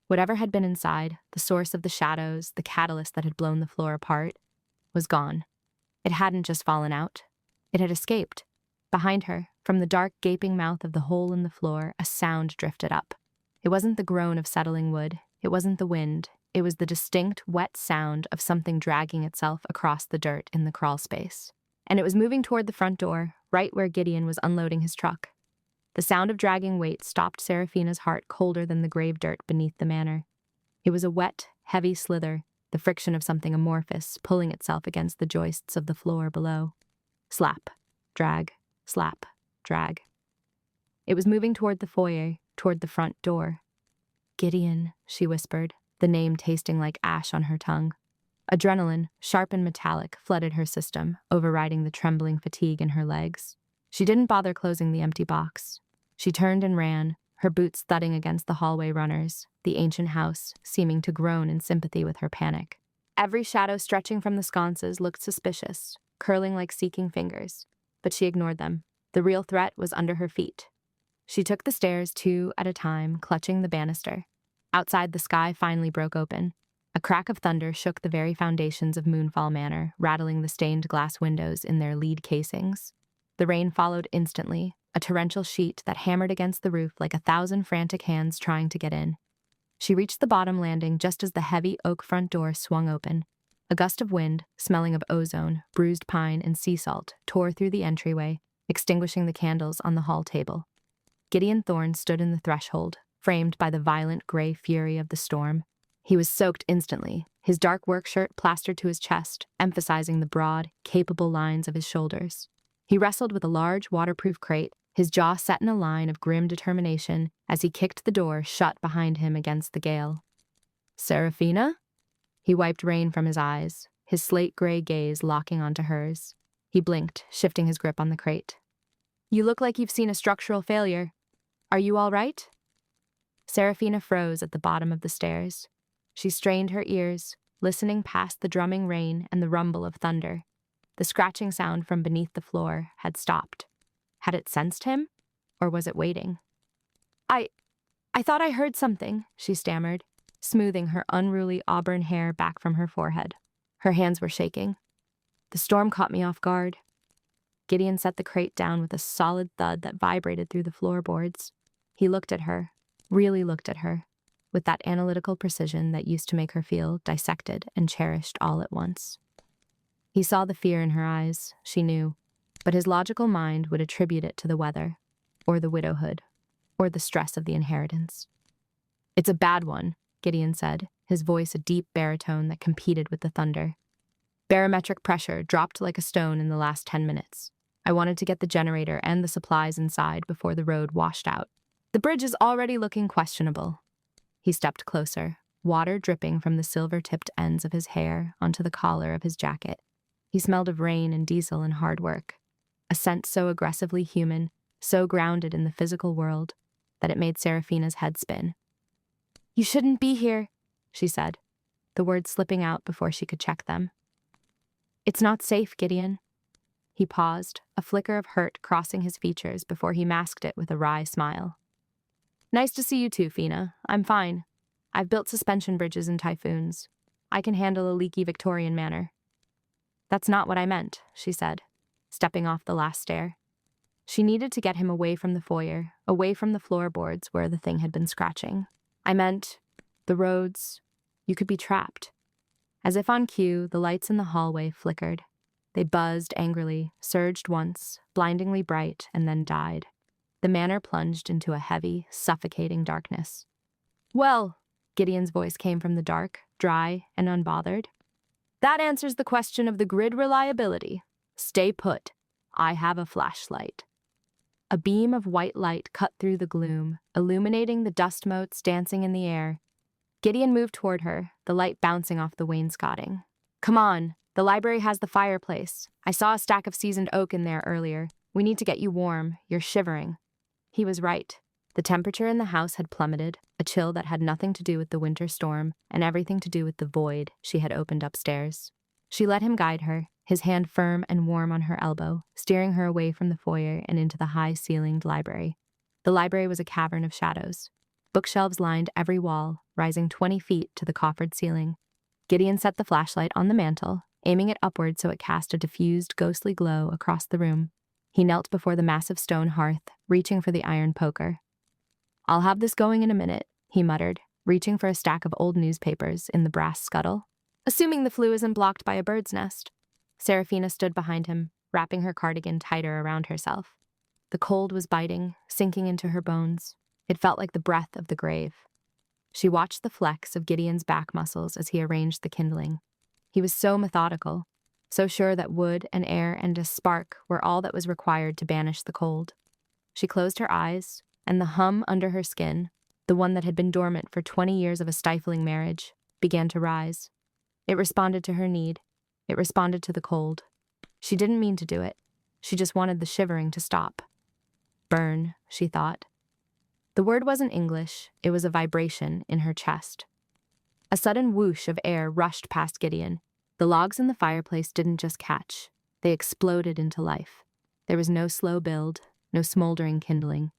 Whatever had been inside, the source of the shadows, the catalyst that had blown the floor apart, was gone. It hadn't just fallen out. It had escaped. Behind her, from the dark, gaping mouth of the hole in the floor, a sound drifted up. It wasn't the groan of settling wood. It wasn't the wind. It was the distinct, wet sound of something dragging itself across the dirt in the crawl space. And it was moving toward the front door, right where Gideon was unloading his truck. The sound of dragging weight stopped Serafina's heart colder than the grave dirt beneath the manor. It was a wet, heavy slither, the friction of something amorphous pulling itself against the joists of the floor below. Slap, drag, slap, drag. It was moving toward the foyer, toward the front door. Gideon, she whispered, the name tasting like ash on her tongue. Adrenaline, sharp and metallic, flooded her system, overriding the trembling fatigue in her legs. She didn't bother closing the empty box. She turned and ran, her boots thudding against the hallway runners, the ancient house seeming to groan in sympathy with her panic. Every shadow stretching from the sconces looked suspicious, curling like seeking fingers, but she ignored them. The real threat was under her feet. She took the stairs 2 at a time, clutching the banister. Outside, the sky finally broke open. A crack of thunder shook the very foundations of Moonfall Manor, rattling the stained glass windows in their lead casings. The rain followed instantly, a torrential sheet that hammered against the roof like 1,000 frantic hands trying to get in. She reached the bottom landing just as the heavy oak front door swung open. A gust of wind, smelling of ozone, bruised pine, and sea salt, tore through the entryway, extinguishing the candles on the hall table. Gideon Thorne stood in the threshold, framed by the violent gray fury of the storm. He was soaked instantly, his dark work shirt plastered to his chest, emphasizing the broad, capable lines of his shoulders. He wrestled with a large, waterproof crate, his jaw set in a line of grim determination as he kicked the door shut behind him against the gale. Serafina? He wiped rain from his eyes, his slate-gray gaze locking onto hers. He blinked, shifting his grip on the crate. You look like you've seen a structural failure. Are you all right? Serafina froze at the bottom of the stairs. She strained her ears, listening past the drumming rain and the rumble of thunder. The scratching sound from beneath the floor had stopped. Had it sensed him? Or was it waiting? I thought I heard something, she stammered, smoothing her unruly auburn hair back from her forehead. Her hands were shaking. The storm caught me off guard. Gideon set the crate down with a solid thud that vibrated through the floorboards. He looked at her, really looked at her, with that analytical precision that used to make her feel dissected and cherished all at once. He saw the fear in her eyes, she knew, but his logical mind would attribute it to the weather, or the widowhood, or the stress of the inheritance. It's a bad one, Gideon said, his voice a deep baritone that competed with the thunder. Barometric pressure dropped like a stone in the last 10 minutes. I wanted to get the generator and the supplies inside before the road washed out. The bridge is already looking questionable. He stepped closer, water dripping from the silver-tipped ends of his hair onto the collar of his jacket. He smelled of rain and diesel and hard work, a scent so aggressively human, so grounded in the physical world, that it made Serafina's head spin. "You shouldn't be here," she said, the words slipping out before she could check them. "It's not safe, Gideon." He paused, a flicker of hurt crossing his features before he masked it with a wry smile. "Nice to see you too, Fina. I'm fine. I've built suspension bridges in typhoons. I can handle a leaky Victorian manor." "That's not what I meant," she said, stepping off the last stair. She needed to get him away from the foyer, away from the floorboards where the thing had been scratching. "I meant, the roads. You could be trapped." As if on cue, the lights in the hallway flickered. They buzzed angrily, surged once, blindingly bright, and then died. The manor plunged into a heavy, suffocating darkness. "Well," Gideon's voice came from the dark, dry, and unbothered. "That answers the question of the grid reliability. Stay put. I have a flashlight." A beam of white light cut through the gloom, illuminating the dust motes dancing in the air. Gideon moved toward her, the light bouncing off the wainscoting. "Come on. The library has the fireplace. I saw a stack of seasoned oak in there earlier. We need to get you warm. You're shivering." He was right. The temperature in the house had plummeted, a chill that had nothing to do with the winter storm and everything to do with the void she had opened upstairs. She let him guide her, his hand firm and warm on her elbow, steering her away from the foyer and into the high-ceilinged library. The library was a cavern of shadows. Bookshelves lined every wall, rising 20 feet to the coffered ceiling. Gideon set the flashlight on the mantel, aiming it upward so it cast a diffused, ghostly glow across the room. He knelt before the massive stone hearth, reaching for the iron poker. "I'll have this going in a minute," he muttered, reaching for a stack of old newspapers in the brass scuttle. "Assuming the flue isn't blocked by a bird's nest." Serafina stood behind him, wrapping her cardigan tighter around herself. The cold was biting, sinking into her bones. It felt like the breath of the grave. She watched the flex of Gideon's back muscles as he arranged the kindling. He was so methodical, so sure that wood and air and a spark were all that was required to banish the cold. She closed her eyes, and the hum under her skin, the one that had been dormant for 20 years of a stifling marriage, began to rise. It responded to her need. It responded to the cold. She didn't mean to do it. She just wanted the shivering to stop. "Burn," she thought. The word wasn't English, it was a vibration in her chest. A sudden whoosh of air rushed past Gideon. The logs in the fireplace didn't just catch, they exploded into life. There was no slow build, no smoldering kindling.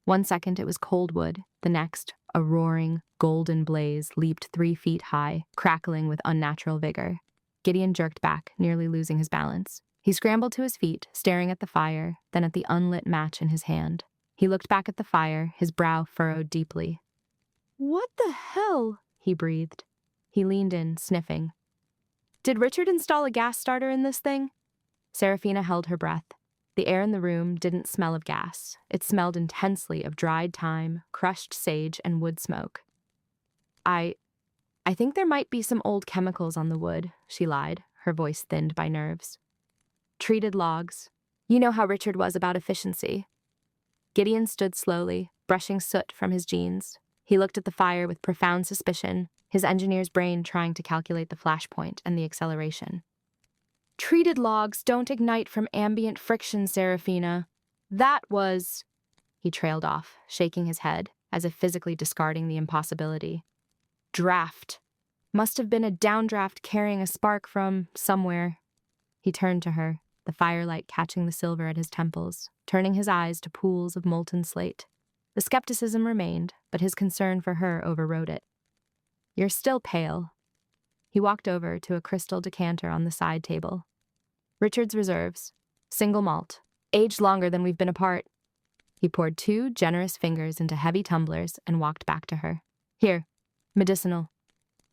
1 second it was cold wood, the next, a roaring, golden blaze leaped 3 feet high, crackling with unnatural vigor. Gideon jerked back, nearly losing his balance. He scrambled to his feet, staring at the fire, then at the unlit match in his hand. He looked back at the fire, his brow furrowed deeply. "What the hell?" he breathed. He leaned in, sniffing. "Did Richard install a gas starter in this thing?" Serafina held her breath. The air in the room didn't smell of gas. It smelled intensely of dried thyme, crushed sage, and wood smoke. I think there might be some old chemicals on the wood," she lied, her voice thinned by nerves. "Treated logs. You know how Richard was about efficiency." Gideon stood slowly, brushing soot from his jeans. He looked at the fire with profound suspicion, his engineer's brain trying to calculate the flashpoint and the acceleration. "Treated logs don't ignite from ambient friction, Serafina. That was—" He trailed off, shaking his head, as if physically discarding the impossibility. "Draft. Must have been a downdraft carrying a spark from somewhere." He turned to her, the firelight catching the silver at his temples, turning his eyes to pools of molten slate. The skepticism remained, but his concern for her overrode it. "You're still pale." He walked over to a crystal decanter on the side table. "Richard's Reserves. Single malt. Aged longer than we've been apart." He poured 2 generous fingers into heavy tumblers and walked back to her. "Here. Medicinal."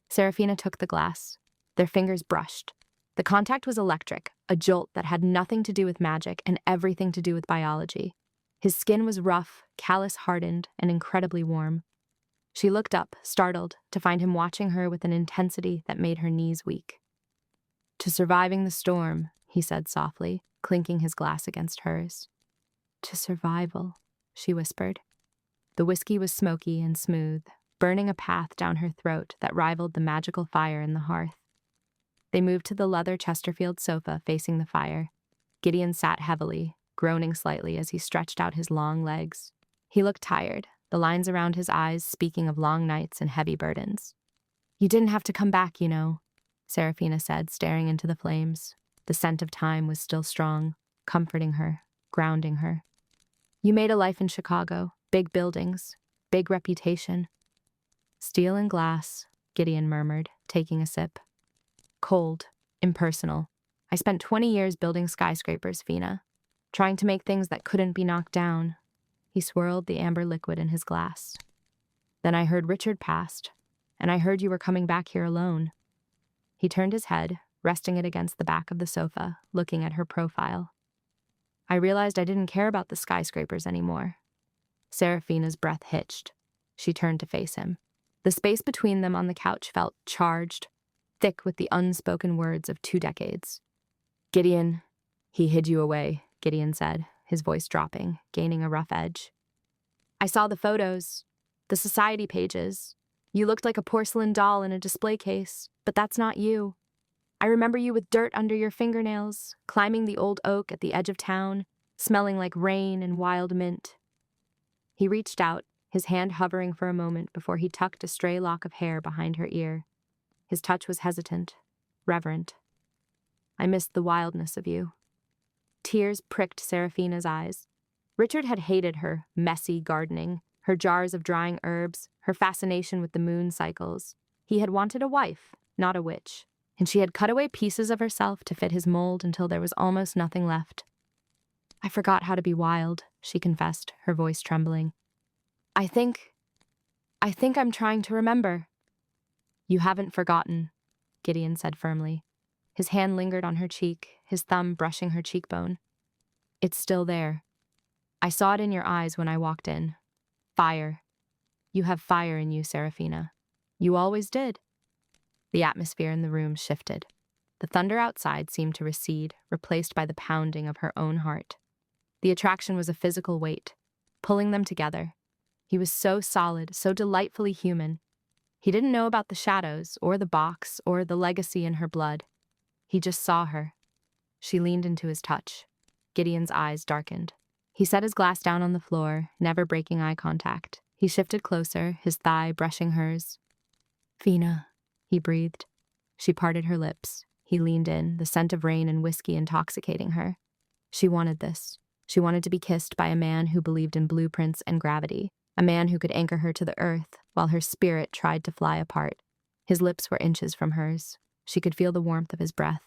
Serafina took the glass. Their fingers brushed. The contact was electric, a jolt that had nothing to do with magic and everything to do with biology. His skin was rough, callus-hardened, and incredibly warm. She looked up, startled, to find him watching her with an intensity that made her knees weak. "To surviving the storm," he said softly, clinking his glass against hers. To survival, she whispered. The whiskey was smoky and smooth, burning a path down her throat that rivaled the magical fire in the hearth. They moved to the leather Chesterfield sofa facing the fire. Gideon sat heavily, groaning slightly as he stretched out his long legs. He looked tired, the lines around his eyes speaking of long nights and heavy burdens. You didn't have to come back, you know, Seraphina said, staring into the flames. The scent of time was still strong, comforting her, grounding her. You made a life in Chicago, big buildings, big reputation. Steel and glass, Gideon murmured, taking a sip. Cold, impersonal. I spent 20 years building skyscrapers, Fina, trying to make things that couldn't be knocked down. He swirled the amber liquid in his glass. Then I heard Richard passed, and I heard you were coming back here alone. He turned his head, resting it against the back of the sofa, looking at her profile. I realized I didn't care about the skyscrapers anymore. Seraphina's breath hitched. She turned to face him. The space between them on the couch felt charged, thick with the unspoken words of 2 decades. Gideon, he hid you away, Gideon said, his voice dropping, gaining a rough edge. I saw the photos, the society pages. You looked like a porcelain doll in a display case, but that's not you. I remember you with dirt under your fingernails, climbing the old oak at the edge of town, smelling like rain and wild mint. He reached out, his hand hovering for a moment before he tucked a stray lock of hair behind her ear. His touch was hesitant, reverent. I missed the wildness of you. Tears pricked Seraphina's eyes. Richard had hated her messy gardening, her jars of drying herbs, her fascination with the moon cycles. He had wanted a wife, not a witch, and she had cut away pieces of herself to fit his mold until there was almost nothing left. I forgot how to be wild, she confessed, her voice trembling. I think I'm trying to remember. You haven't forgotten, Gideon said firmly. His hand lingered on her cheek, his thumb brushing her cheekbone. It's still there. I saw it in your eyes when I walked in. Fire. You have fire in you, Seraphina. You always did. The atmosphere in the room shifted. The thunder outside seemed to recede, replaced by the pounding of her own heart. The attraction was a physical weight, pulling them together. He was so solid, so delightfully human. He didn't know about the shadows, or the box, or the legacy in her blood. He just saw her. She leaned into his touch. Gideon's eyes darkened. He set his glass down on the floor, never breaking eye contact. He shifted closer, his thigh brushing hers. Fina, he breathed. She parted her lips. He leaned in, the scent of rain and whiskey intoxicating her. She wanted this. She wanted to be kissed by a man who believed in blueprints and gravity, a man who could anchor her to the earth while her spirit tried to fly apart. His lips were inches from hers. She could feel the warmth of his breath.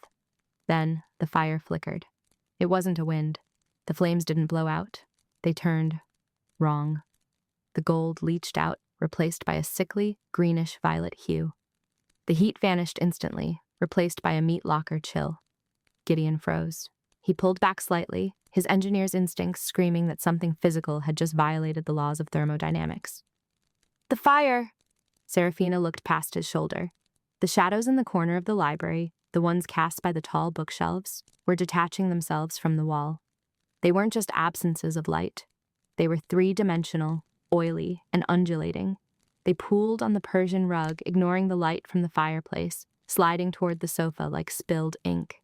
Then the fire flickered. It wasn't a wind. The flames didn't blow out. They turned wrong. The gold leached out, replaced by a sickly, greenish-violet hue. The heat vanished instantly, replaced by a meat locker chill. Gideon froze. He pulled back slightly, his engineer's instincts screaming that something physical had just violated the laws of thermodynamics. The fire! Seraphina looked past his shoulder. The shadows in the corner of the library, the ones cast by the tall bookshelves, were detaching themselves from the wall. They weren't just absences of light. They were 3-dimensional, oily, and undulating. They pooled on the Persian rug, ignoring the light from the fireplace, sliding toward the sofa like spilled ink.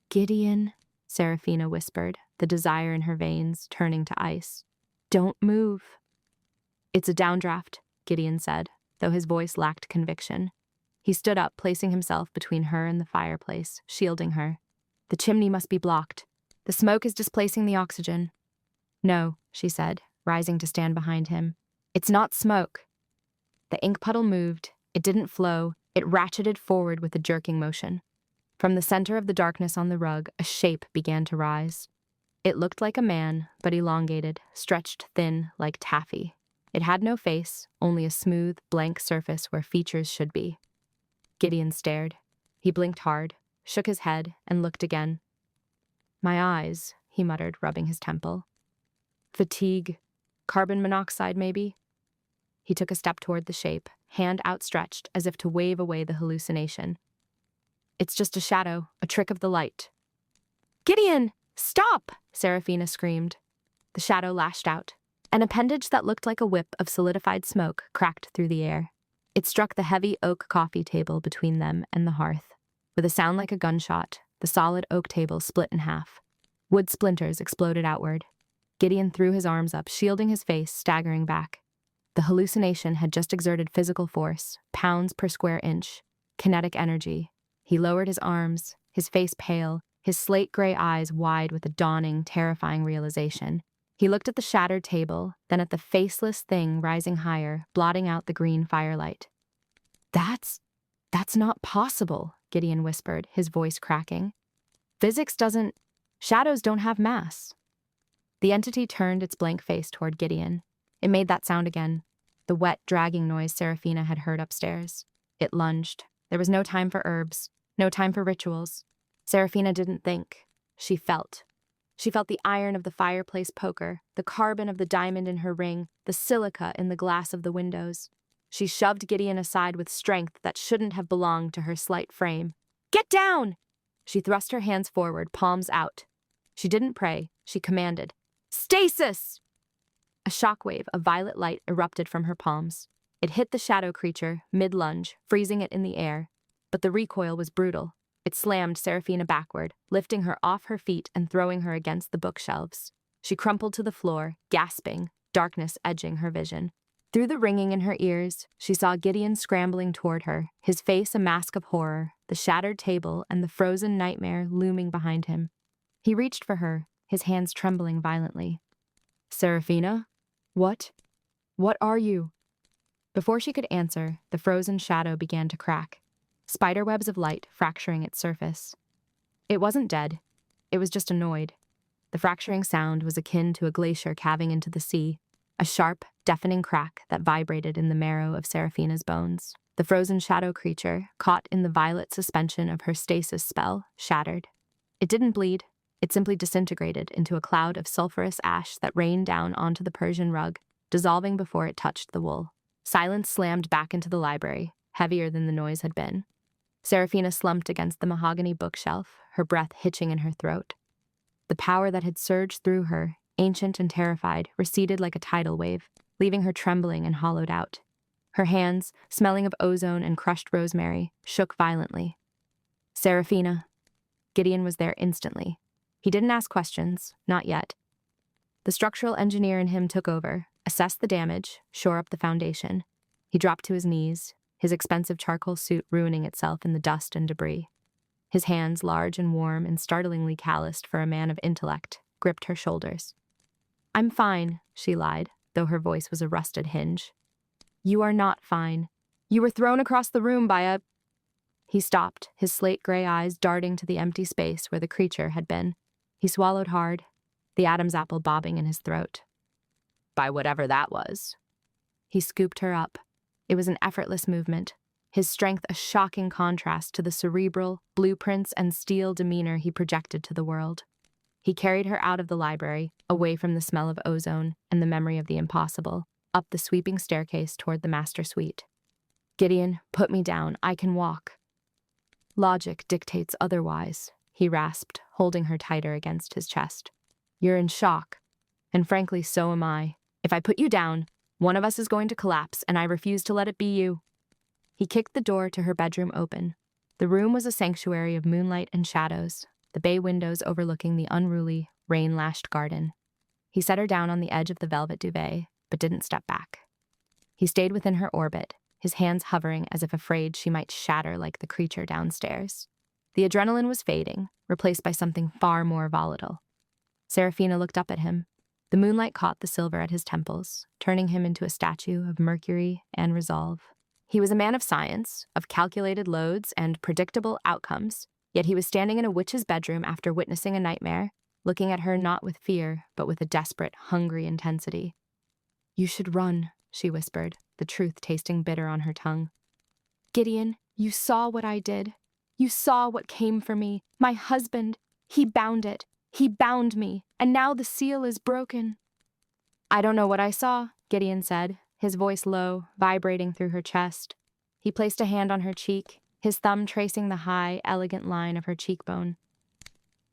Gideon, Seraphina whispered, the desire in her veins turning to ice. Don't move. It's a downdraft, Gideon said, though his voice lacked conviction. He stood up, placing himself between her and the fireplace, shielding her. The chimney must be blocked. The smoke is displacing the oxygen. No, she said, rising to stand behind him. It's not smoke. The ink puddle moved. It didn't flow. It ratcheted forward with a jerking motion. From the center of the darkness on the rug, a shape began to rise. It looked like a man, but elongated, stretched thin like taffy. It had no face, only a smooth, blank surface where features should be. Gideon stared. He blinked hard, shook his head, and looked again. My eyes, he muttered, rubbing his temple. Fatigue. Carbon monoxide, maybe? He took a step toward the shape, hand outstretched as if to wave away the hallucination. It's just a shadow, a trick of the light. Gideon! Stop! Seraphina screamed. The shadow lashed out. An appendage that looked like a whip of solidified smoke cracked through the air. It struck the heavy oak coffee table between them and the hearth. With a sound like a gunshot, the solid oak table split in half. Wood splinters exploded outward. Gideon threw his arms up, shielding his face, staggering back. The hallucination had just exerted physical force, pounds per square inch, kinetic energy. He lowered his arms, his face pale, his slate-gray eyes wide with a dawning, terrifying realization. He looked at the shattered table, then at the faceless thing rising higher, blotting out the green firelight. That's not possible, Gideon whispered, his voice cracking. Shadows don't have mass. The entity turned its blank face toward Gideon. It made that sound again, the wet, dragging noise Seraphina had heard upstairs. It lunged. There was no time for herbs, no time for rituals. Seraphina didn't think. She felt. She felt the iron of the fireplace poker, the carbon of the diamond in her ring, the silica in the glass of the windows. She shoved Gideon aside with strength that shouldn't have belonged to her slight frame. Get down! She thrust her hands forward, palms out. She didn't pray. She commanded. Stasis! A shockwave of violet light erupted from her palms. It hit the shadow creature, mid-lunge, freezing it in the air. But the recoil was brutal. It slammed Seraphina backward, lifting her off her feet and throwing her against the bookshelves. She crumpled to the floor, gasping, darkness edging her vision. Through the ringing in her ears, she saw Gideon scrambling toward her, his face a mask of horror, the shattered table and the frozen nightmare looming behind him. He reached for her, his hands trembling violently. Seraphina? What are you? Before she could answer, the frozen shadow began to crack, spiderwebs of light fracturing its surface. It wasn't dead. It was just annoyed. The fracturing sound was akin to a glacier calving into the sea, a sharp, deafening crack that vibrated in the marrow of Seraphina's bones. The frozen shadow creature, caught in the violet suspension of her stasis spell, shattered. It didn't bleed. It simply disintegrated into a cloud of sulfurous ash that rained down onto the Persian rug, dissolving before it touched the wool. Silence slammed back into the library, heavier than the noise had been. Seraphina slumped against the mahogany bookshelf, her breath hitching in her throat. The power that had surged through her, ancient and terrified, receded like a tidal wave, leaving her trembling and hollowed out. Her hands, smelling of ozone and crushed rosemary, shook violently. Seraphina. Gideon was there instantly. He didn't ask questions, not yet. The structural engineer in him took over, assessed the damage, shore up the foundation. He dropped to his knees, his expensive charcoal suit ruining itself in the dust and debris. His hands, large and warm and startlingly calloused for a man of intellect, gripped her shoulders. I'm fine, she lied, though her voice was a rusted hinge. You are not fine. You were thrown across the room by a... He stopped, his slate-gray eyes darting to the empty space where the creature had been. He swallowed hard, the Adam's apple bobbing in his throat. By whatever that was. He scooped her up. It was an effortless movement, his strength a shocking contrast to the cerebral, blueprints and steel demeanor he projected to the world. He carried her out of the library, away from the smell of ozone and the memory of the impossible, up the sweeping staircase toward the master suite. Gideon, put me down. I can walk. Logic dictates otherwise, he rasped, holding her tighter against his chest. You're in shock, and frankly, so am I. If I put you down, one of us is going to collapse, and I refuse to let it be you. He kicked the door to her bedroom open. The room was a sanctuary of moonlight and shadows, the bay windows overlooking the unruly, rain-lashed garden. He set her down on the edge of the velvet duvet, but didn't step back. He stayed within her orbit, his hands hovering as if afraid she might shatter like the creature downstairs. The adrenaline was fading, replaced by something far more volatile. Seraphina looked up at him. The moonlight caught the silver at his temples, turning him into a statue of mercury and resolve. He was a man of science, of calculated loads and predictable outcomes, yet he was standing in a witch's bedroom after witnessing a nightmare, looking at her not with fear, but with a desperate, hungry intensity. You should run, she whispered, the truth tasting bitter on her tongue. Gideon, you saw what I did. You saw what came for me. My husband, he bound it. He bound me, and now the seal is broken. I don't know what I saw, Gideon said, his voice low, vibrating through her chest. He placed a hand on her cheek, his thumb tracing the high, elegant line of her cheekbone.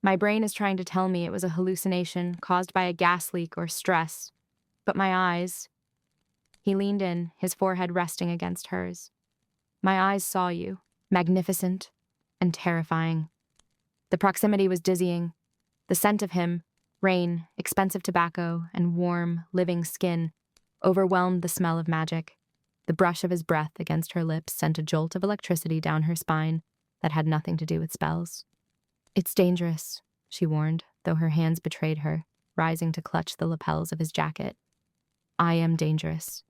My brain is trying to tell me it was a hallucination caused by a gas leak or stress. But my eyes... He leaned in, his forehead resting against hers. My eyes saw you, magnificent and terrifying. The proximity was dizzying. The scent of him, rain, expensive tobacco, and warm, living skin overwhelmed the smell of magic. The brush of his breath against her lips sent a jolt of electricity down her spine that had nothing to do with spells. It's dangerous, she warned, though her hands betrayed her, rising to clutch the lapels of his jacket. I am dangerous.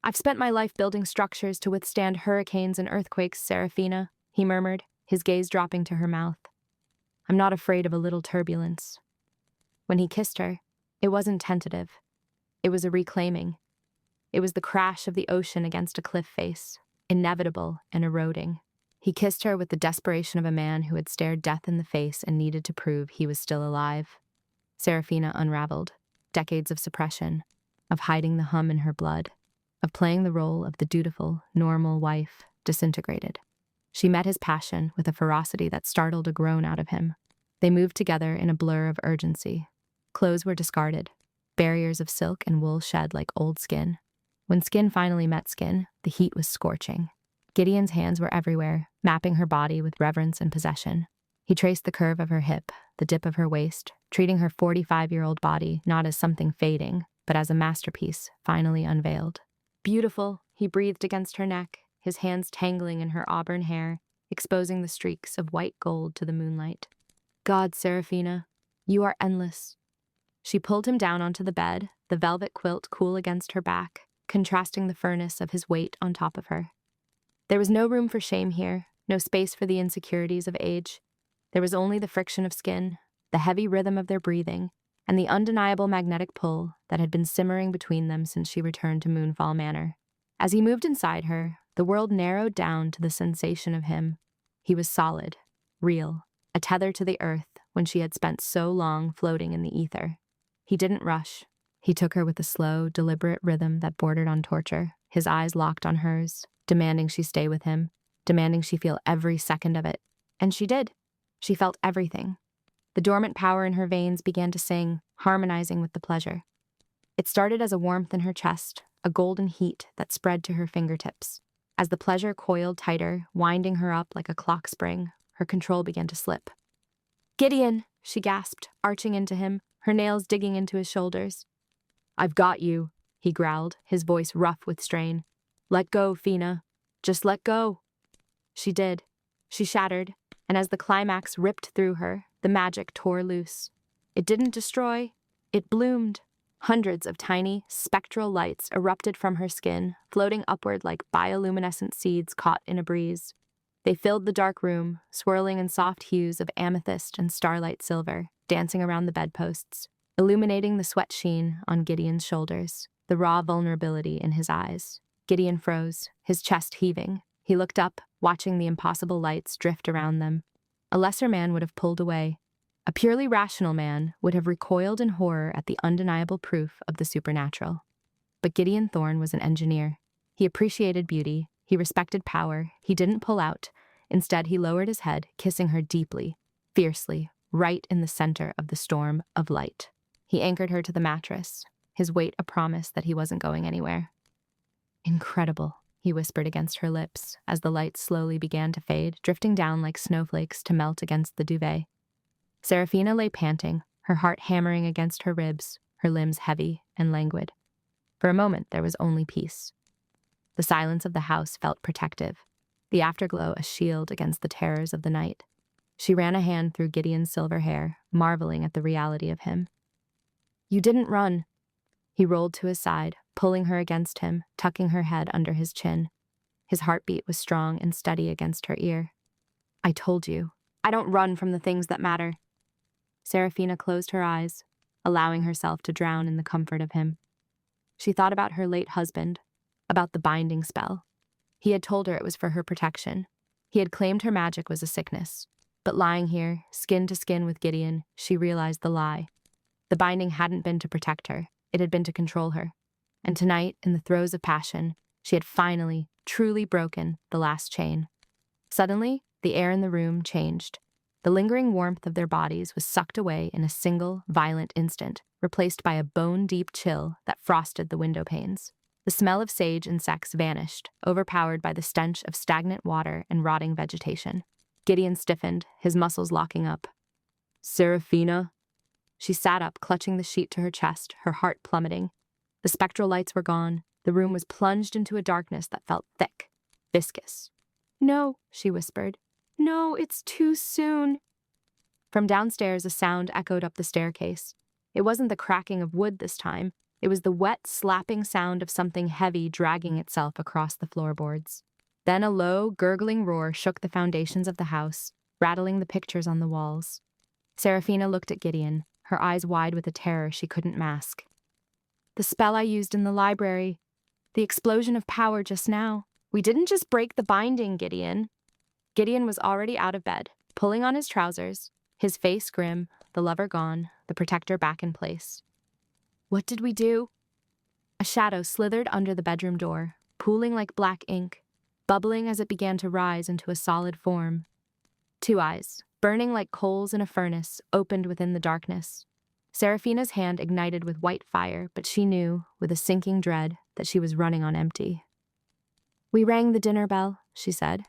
I've spent my life building structures to withstand hurricanes and earthquakes, Seraphina, he murmured, his gaze dropping to her mouth. I'm not afraid of a little turbulence. When he kissed her, it wasn't tentative. It was a reclaiming. It was the crash of the ocean against a cliff face, inevitable and eroding. He kissed her with the desperation of a man who had stared death in the face and needed to prove he was still alive. Seraphina unraveled. Decades of suppression, of hiding the hum in her blood, of playing the role of the dutiful, normal wife, disintegrated. She met his passion with a ferocity that startled a groan out of him. They moved together in a blur of urgency. Clothes were discarded, barriers of silk and wool shed like old skin. When skin finally met skin, the heat was scorching. Gideon's hands were everywhere, mapping her body with reverence and possession. He traced the curve of her hip, the dip of her waist, treating her 45-year-old body not as something fading, but as a masterpiece finally unveiled. Beautiful, he breathed against her neck, his hands tangling in her auburn hair, exposing the streaks of white gold to the moonlight. God, Seraphina, you are endless. She pulled him down onto the bed, the velvet quilt cool against her back, contrasting the furnace of his weight on top of her. There was no room for shame here, no space for the insecurities of age. There was only the friction of skin, the heavy rhythm of their breathing, and the undeniable magnetic pull that had been simmering between them since she returned to Moonfall Manor. As he moved inside her, the world narrowed down to the sensation of him. He was solid, real, a tether to the earth when she had spent so long floating in the ether. He didn't rush. He took her with a slow, deliberate rhythm that bordered on torture, his eyes locked on hers, demanding she stay with him, demanding she feel every second of it. And she did. She felt everything. The dormant power in her veins began to sing, harmonizing with the pleasure. It started as a warmth in her chest, a golden heat that spread to her fingertips. As the pleasure coiled tighter, winding her up like a clock spring, her control began to slip. "Gideon," she gasped, arching into him, her nails digging into his shoulders. "I've got you," he growled, his voice rough with strain. "Let go, Fina. Just let go." She did. She shattered, and as the climax ripped through her, the magic tore loose. It didn't destroy, it bloomed. Hundreds of tiny, spectral lights erupted from her skin, floating upward like bioluminescent seeds caught in a breeze. They filled the dark room, swirling in soft hues of amethyst and starlight silver, dancing around the bedposts, illuminating the sweat sheen on Gideon's shoulders, the raw vulnerability in his eyes. Gideon froze, his chest heaving. He looked up, watching the impossible lights drift around them. A lesser man would have pulled away. A purely rational man would have recoiled in horror at the undeniable proof of the supernatural. But Gideon Thorne was an engineer. He appreciated beauty, he respected power, he didn't pull out. Instead, he lowered his head, kissing her deeply, fiercely, right in the center of the storm of light. He anchored her to the mattress, his weight a promise that he wasn't going anywhere. "Incredible," he whispered against her lips as the lights slowly began to fade, drifting down like snowflakes to melt against the duvet. Seraphina lay panting, her heart hammering against her ribs, her limbs heavy and languid. For a moment, there was only peace. The silence of the house felt protective, the afterglow a shield against the terrors of the night. She ran a hand through Gideon's silver hair, marveling at the reality of him. "You didn't run." He rolled to his side, pulling her against him, tucking her head under his chin. His heartbeat was strong and steady against her ear. "I told you, I don't run from the things that matter." Seraphina closed her eyes, allowing herself to drown in the comfort of him. She thought about her late husband, about the binding spell. He had told her it was for her protection. He had claimed her magic was a sickness. But lying here, skin to skin with Gideon, she realized the lie. The binding hadn't been to protect her, it had been to control her. And tonight, in the throes of passion, she had finally, truly broken the last chain. Suddenly, the air in the room changed. The lingering warmth of their bodies was sucked away in a single, violent instant, replaced by a bone-deep chill that frosted the window panes. The smell of sage and sex vanished, overpowered by the stench of stagnant water and rotting vegetation. Gideon stiffened, his muscles locking up. "Seraphina?" She sat up, clutching the sheet to her chest, her heart plummeting. The spectral lights were gone. The room was plunged into a darkness that felt thick, viscous. "No," she whispered. "No, it's too soon." From downstairs, a sound echoed up the staircase. It wasn't the cracking of wood this time. It was the wet, slapping sound of something heavy dragging itself across the floorboards. Then a low, gurgling roar shook the foundations of the house, rattling the pictures on the walls. Seraphina looked at Gideon, her eyes wide with a terror she couldn't mask. "The spell I used in the library. The explosion of power just now. We didn't just break the binding, Gideon." Gideon was already out of bed, pulling on his trousers, his face grim, the lover gone, the protector back in place. "What did we do?" A shadow slithered under the bedroom door, pooling like black ink, bubbling as it began to rise into a solid form. Two eyes, burning like coals in a furnace, opened within the darkness. Seraphina's hand ignited with white fire, but she knew, with a sinking dread, that she was running on empty. "We rang the dinner bell," she said.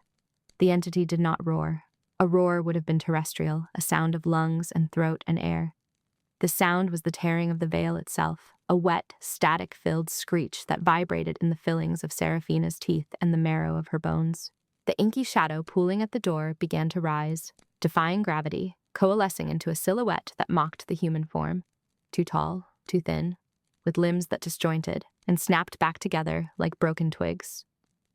The entity did not roar. A roar would have been terrestrial, a sound of lungs and throat and air. The sound was the tearing of the veil itself, a wet, static-filled screech that vibrated in the fillings of Seraphina's teeth and the marrow of her bones. The inky shadow pooling at the door began to rise, defying gravity, coalescing into a silhouette that mocked the human form. Too tall, too thin, with limbs that disjointed and snapped back together like broken twigs.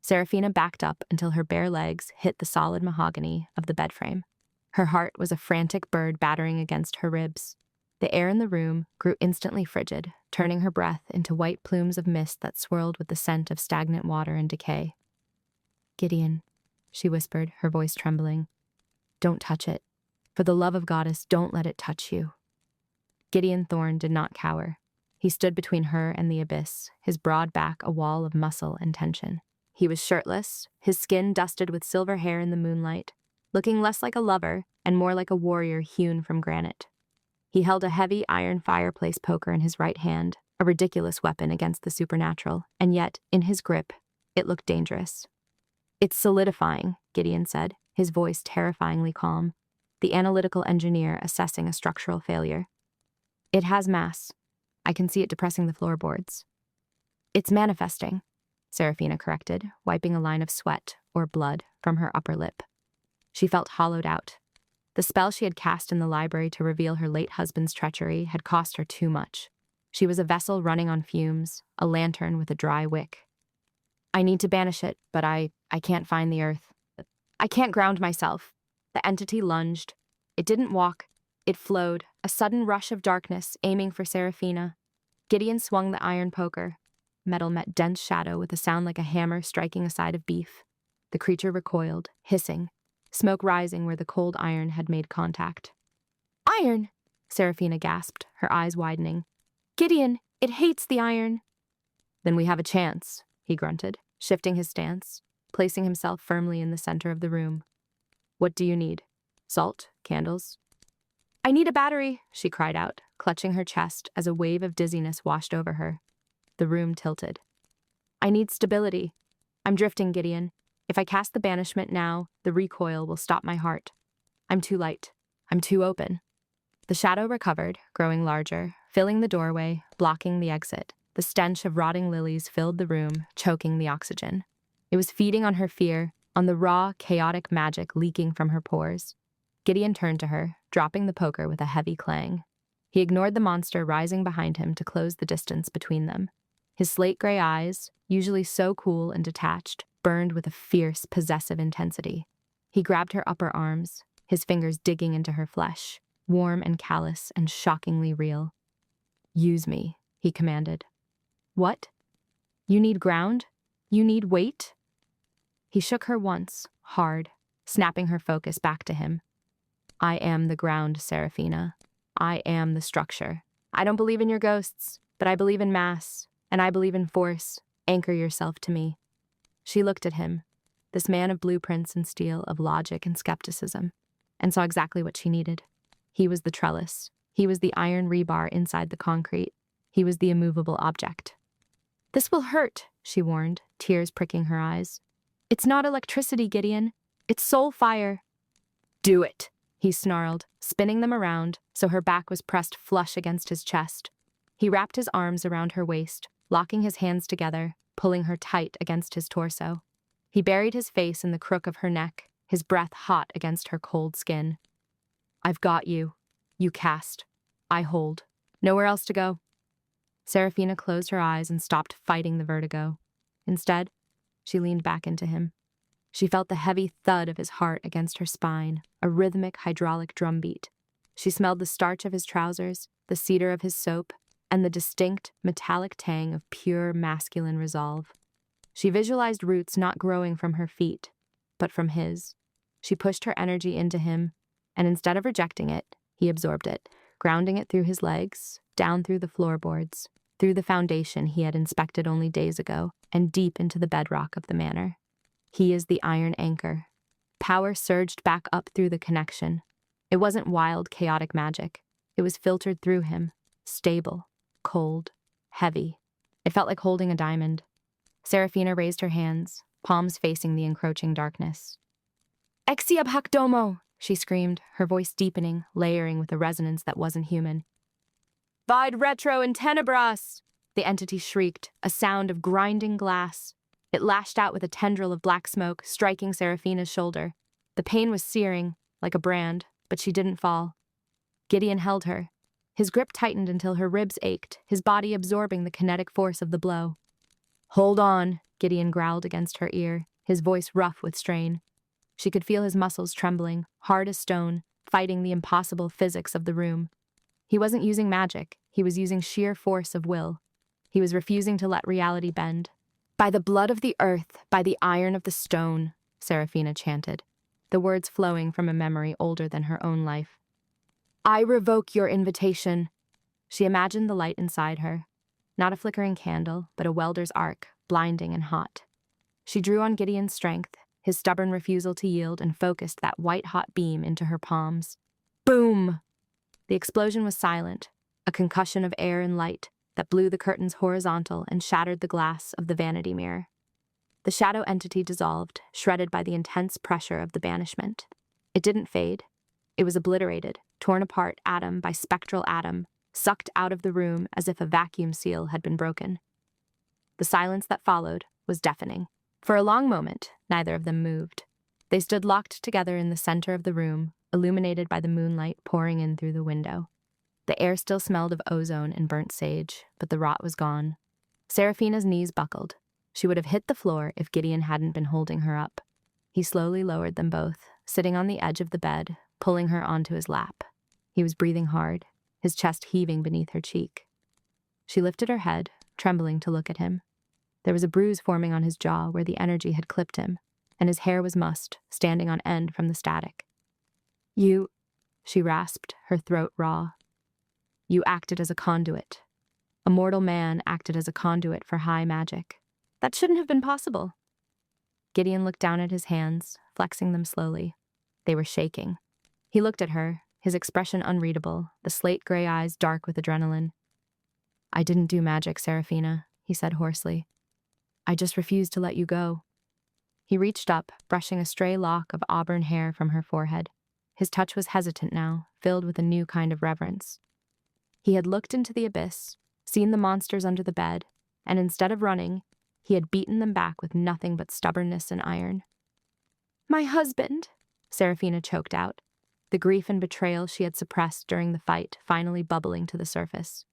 Seraphina backed up until her bare legs hit the solid mahogany of the bed frame. Her heart was a frantic bird battering against her ribs. The air in the room grew instantly frigid, turning her breath into white plumes of mist that swirled with the scent of stagnant water and decay. "Gideon," she whispered, her voice trembling. "Don't touch it. For the love of Goddess, don't let it touch you." Gideon Thorne did not cower. He stood between her and the abyss, his broad back a wall of muscle and tension. He was shirtless, his skin dusted with silver hair in the moonlight, looking less like a lover and more like a warrior hewn from granite. He held a heavy iron fireplace poker in his right hand, a ridiculous weapon against the supernatural, and yet, in his grip, it looked dangerous. "It's solidifying," Gideon said, his voice terrifyingly calm, the analytical engineer assessing a structural failure. "It has mass. I can see it depressing the floorboards." "It's manifesting," Seraphina corrected, wiping a line of sweat, or blood, from her upper lip. She felt hollowed out. The spell she had cast in the library to reveal her late husband's treachery had cost her too much. She was a vessel running on fumes, a lantern with a dry wick. "I need to banish it, but I can't find the earth. I can't ground myself." The entity lunged. It didn't walk. It flowed, a sudden rush of darkness, aiming for Seraphina. Gideon swung the iron poker. Metal met dense shadow with a sound like a hammer striking a side of beef. The creature recoiled, hissing, smoke rising where the cold iron had made contact. "Iron!" Seraphina gasped, her eyes widening. "Gideon, it hates the iron." "Then we have a chance," he grunted, shifting his stance, placing himself firmly in the center of the room. "What do you need? Salt? Candles?" "I need a battery," she cried out, clutching her chest as a wave of dizziness washed over her. The room tilted. "I need stability. I'm drifting, Gideon. If I cast the banishment now, the recoil will stop my heart. I'm too light. I'm too open." The shadow recovered, growing larger, filling the doorway, blocking the exit. The stench of rotting lilies filled the room, choking the oxygen. It was feeding on her fear, on the raw, chaotic magic leaking from her pores. Gideon turned to her, dropping the poker with a heavy clang. He ignored the monster rising behind him to close the distance between them. His slate-gray eyes, usually so cool and detached, burned with a fierce, possessive intensity. He grabbed her upper arms, his fingers digging into her flesh, warm and callous and shockingly real. "Use me," he commanded. "What? You need ground? You need weight?" He shook her once, hard, snapping her focus back to him. "I am the ground, Seraphina. I am the structure. I don't believe in your ghosts, but I believe in mass, and I believe in force. Anchor yourself to me." She looked at him, this man of blueprints and steel, of logic and skepticism. and saw exactly what she needed. He was the trellis. He was the iron rebar inside the concrete. He was the immovable object. "This will hurt," she warned, tears pricking her eyes. "It's not electricity, Gideon. It's soul fire." "Do it," he snarled, spinning them around so her back was pressed flush against his chest. He wrapped his arms around her waist, locking his hands together, pulling her tight against his torso. He buried his face in the crook of her neck, his breath hot against her cold skin. "I've got you. You cast. I hold. Nowhere else to go." Serafina closed her eyes and stopped fighting the vertigo. Instead, she leaned back into him. She felt the heavy thud of his heart against her spine, a rhythmic hydraulic drumbeat. She smelled the starch of his trousers, the cedar of his soap, and the distinct, metallic tang of pure masculine resolve. She visualized roots not growing from her feet, but from his. She pushed her energy into him, and instead of rejecting it, he absorbed it, grounding it through his legs, down through the floorboards, through the foundation he had inspected only days ago, and deep into the bedrock of the manor. He is the iron anchor. Power surged back up through the connection. It wasn't wild, chaotic magic. It was filtered through him, stable, cold, heavy. It felt like holding a diamond. Serafina raised her hands, palms facing the encroaching darkness. "Exiab hac domo!" she screamed, her voice deepening, layering with a resonance that wasn't human. "Vide retro in tenebras!" the entity shrieked, a sound of grinding glass. It lashed out with a tendril of black smoke, striking Serafina's shoulder. The pain was searing, like a brand, but she didn't fall. Gideon held her. His grip tightened until her ribs ached, his body absorbing the kinetic force of the blow. "Hold on," Gideon growled against her ear, his voice rough with strain. She could feel his muscles trembling, hard as stone, fighting the impossible physics of the room. He wasn't using magic, he was using sheer force of will. He was refusing to let reality bend. "By the blood of the earth, by the iron of the stone," Serafina chanted, the words flowing from a memory older than her own life. "I revoke your invitation." She imagined the light inside her. Not a flickering candle, but a welder's arc, blinding and hot. She drew on Gideon's strength, his stubborn refusal to yield, and focused that white-hot beam into her palms. Boom! The explosion was silent, a concussion of air and light that blew the curtains horizontal and shattered the glass of the vanity mirror. The shadow entity dissolved, shredded by the intense pressure of the banishment. It didn't fade. It was obliterated, torn apart atom by spectral atom, sucked out of the room as if a vacuum seal had been broken. The silence that followed was deafening. For a long moment, neither of them moved. They stood locked together in the center of the room, illuminated by the moonlight pouring in through the window. The air still smelled of ozone and burnt sage, but the rot was gone. Serafina's knees buckled. She would have hit the floor if Gideon hadn't been holding her up. He slowly lowered them both, sitting on the edge of the bed, pulling her onto his lap. He was breathing hard, his chest heaving beneath her cheek. She lifted her head, trembling to look at him. There was a bruise forming on his jaw where the energy had clipped him, and his hair was mussed, standing on end from the static. "You," she rasped, her throat raw. "You acted as a conduit. A mortal man acted as a conduit for high magic. That shouldn't have been possible." Gideon looked down at his hands, flexing them slowly. They were shaking. He looked at her, his expression unreadable, the slate-gray eyes dark with adrenaline. "I didn't do magic, Serafina," he said hoarsely. "I just refused to let you go." He reached up, brushing a stray lock of auburn hair from her forehead. His touch was hesitant now, filled with a new kind of reverence. He had looked into the abyss, seen the monsters under the bed, and instead of running, he had beaten them back with nothing but stubbornness and iron. "My husband," Serafina choked out, the grief and betrayal she had suppressed during the fight finally bubbling to the surface.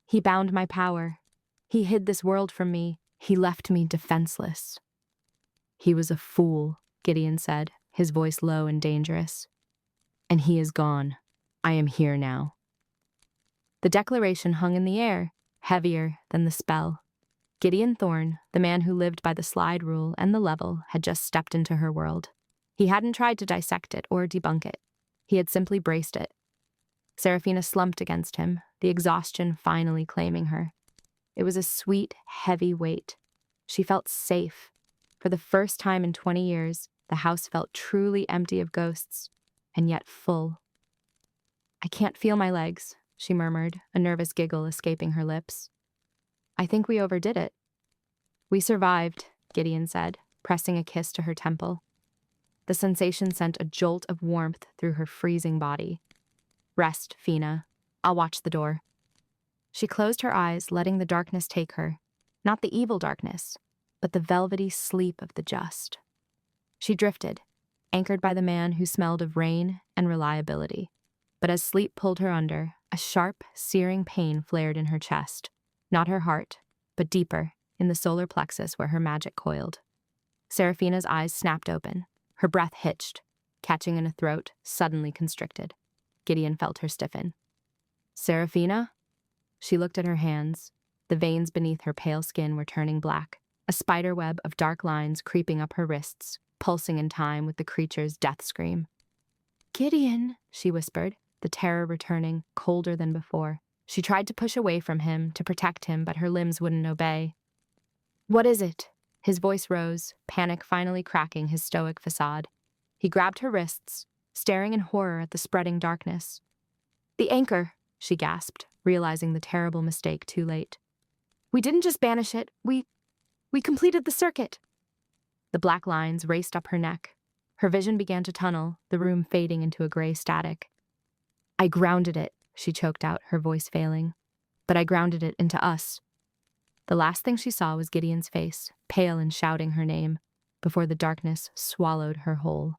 "He bound my power. He hid this world from me. He left me defenseless." "He was a fool," Gideon said, his voice low and dangerous. "And he is gone. I am here now." The declaration hung in the air, heavier than the spell. Gideon Thorne, the man who lived by the slide rule and the level, had just stepped into her world. He hadn't tried to dissect it or debunk it. He had simply braced it. Serafina slumped against him, the exhaustion finally claiming her. It was a sweet, heavy weight. She felt safe. For the first time in 20 years, the house felt truly empty of ghosts. and yet full. "I can't feel my legs," she murmured, a nervous giggle escaping her lips. "I think we overdid it." "We survived," Gideon said, pressing a kiss to her temple. The sensation sent a jolt of warmth through her freezing body. "Rest, Fina. I'll watch the door." She closed her eyes, letting the darkness take her. Not the evil darkness, but the velvety sleep of the just. She drifted, anchored by the man who smelled of rain and reliability. But as sleep pulled her under, a sharp, searing pain flared in her chest. Not her heart, but deeper, in the solar plexus where her magic coiled. Seraphina's eyes snapped open. Her breath hitched, catching in a throat suddenly constricted. Gideon felt her stiffen. "Seraphina?" She looked at her hands. The veins beneath her pale skin were turning black, a spider web of dark lines creeping up her wrists, pulsing in time with the creature's death scream. "Gideon," she whispered, the terror returning, colder than before. She tried to push away from him, to protect him, but her limbs wouldn't obey. "What is it?" His voice rose, panic finally cracking his stoic facade. He grabbed her wrists, staring in horror at the spreading darkness. "The anchor," she gasped, realizing the terrible mistake too late. "We didn't just banish it, we completed the circuit." The black lines raced up her neck. Her vision began to tunnel, the room fading into a gray static. "I grounded it," she choked out, her voice failing. "But I grounded it into us." The last thing she saw was Gideon's face, pale and shouting her name, before the darkness swallowed her whole.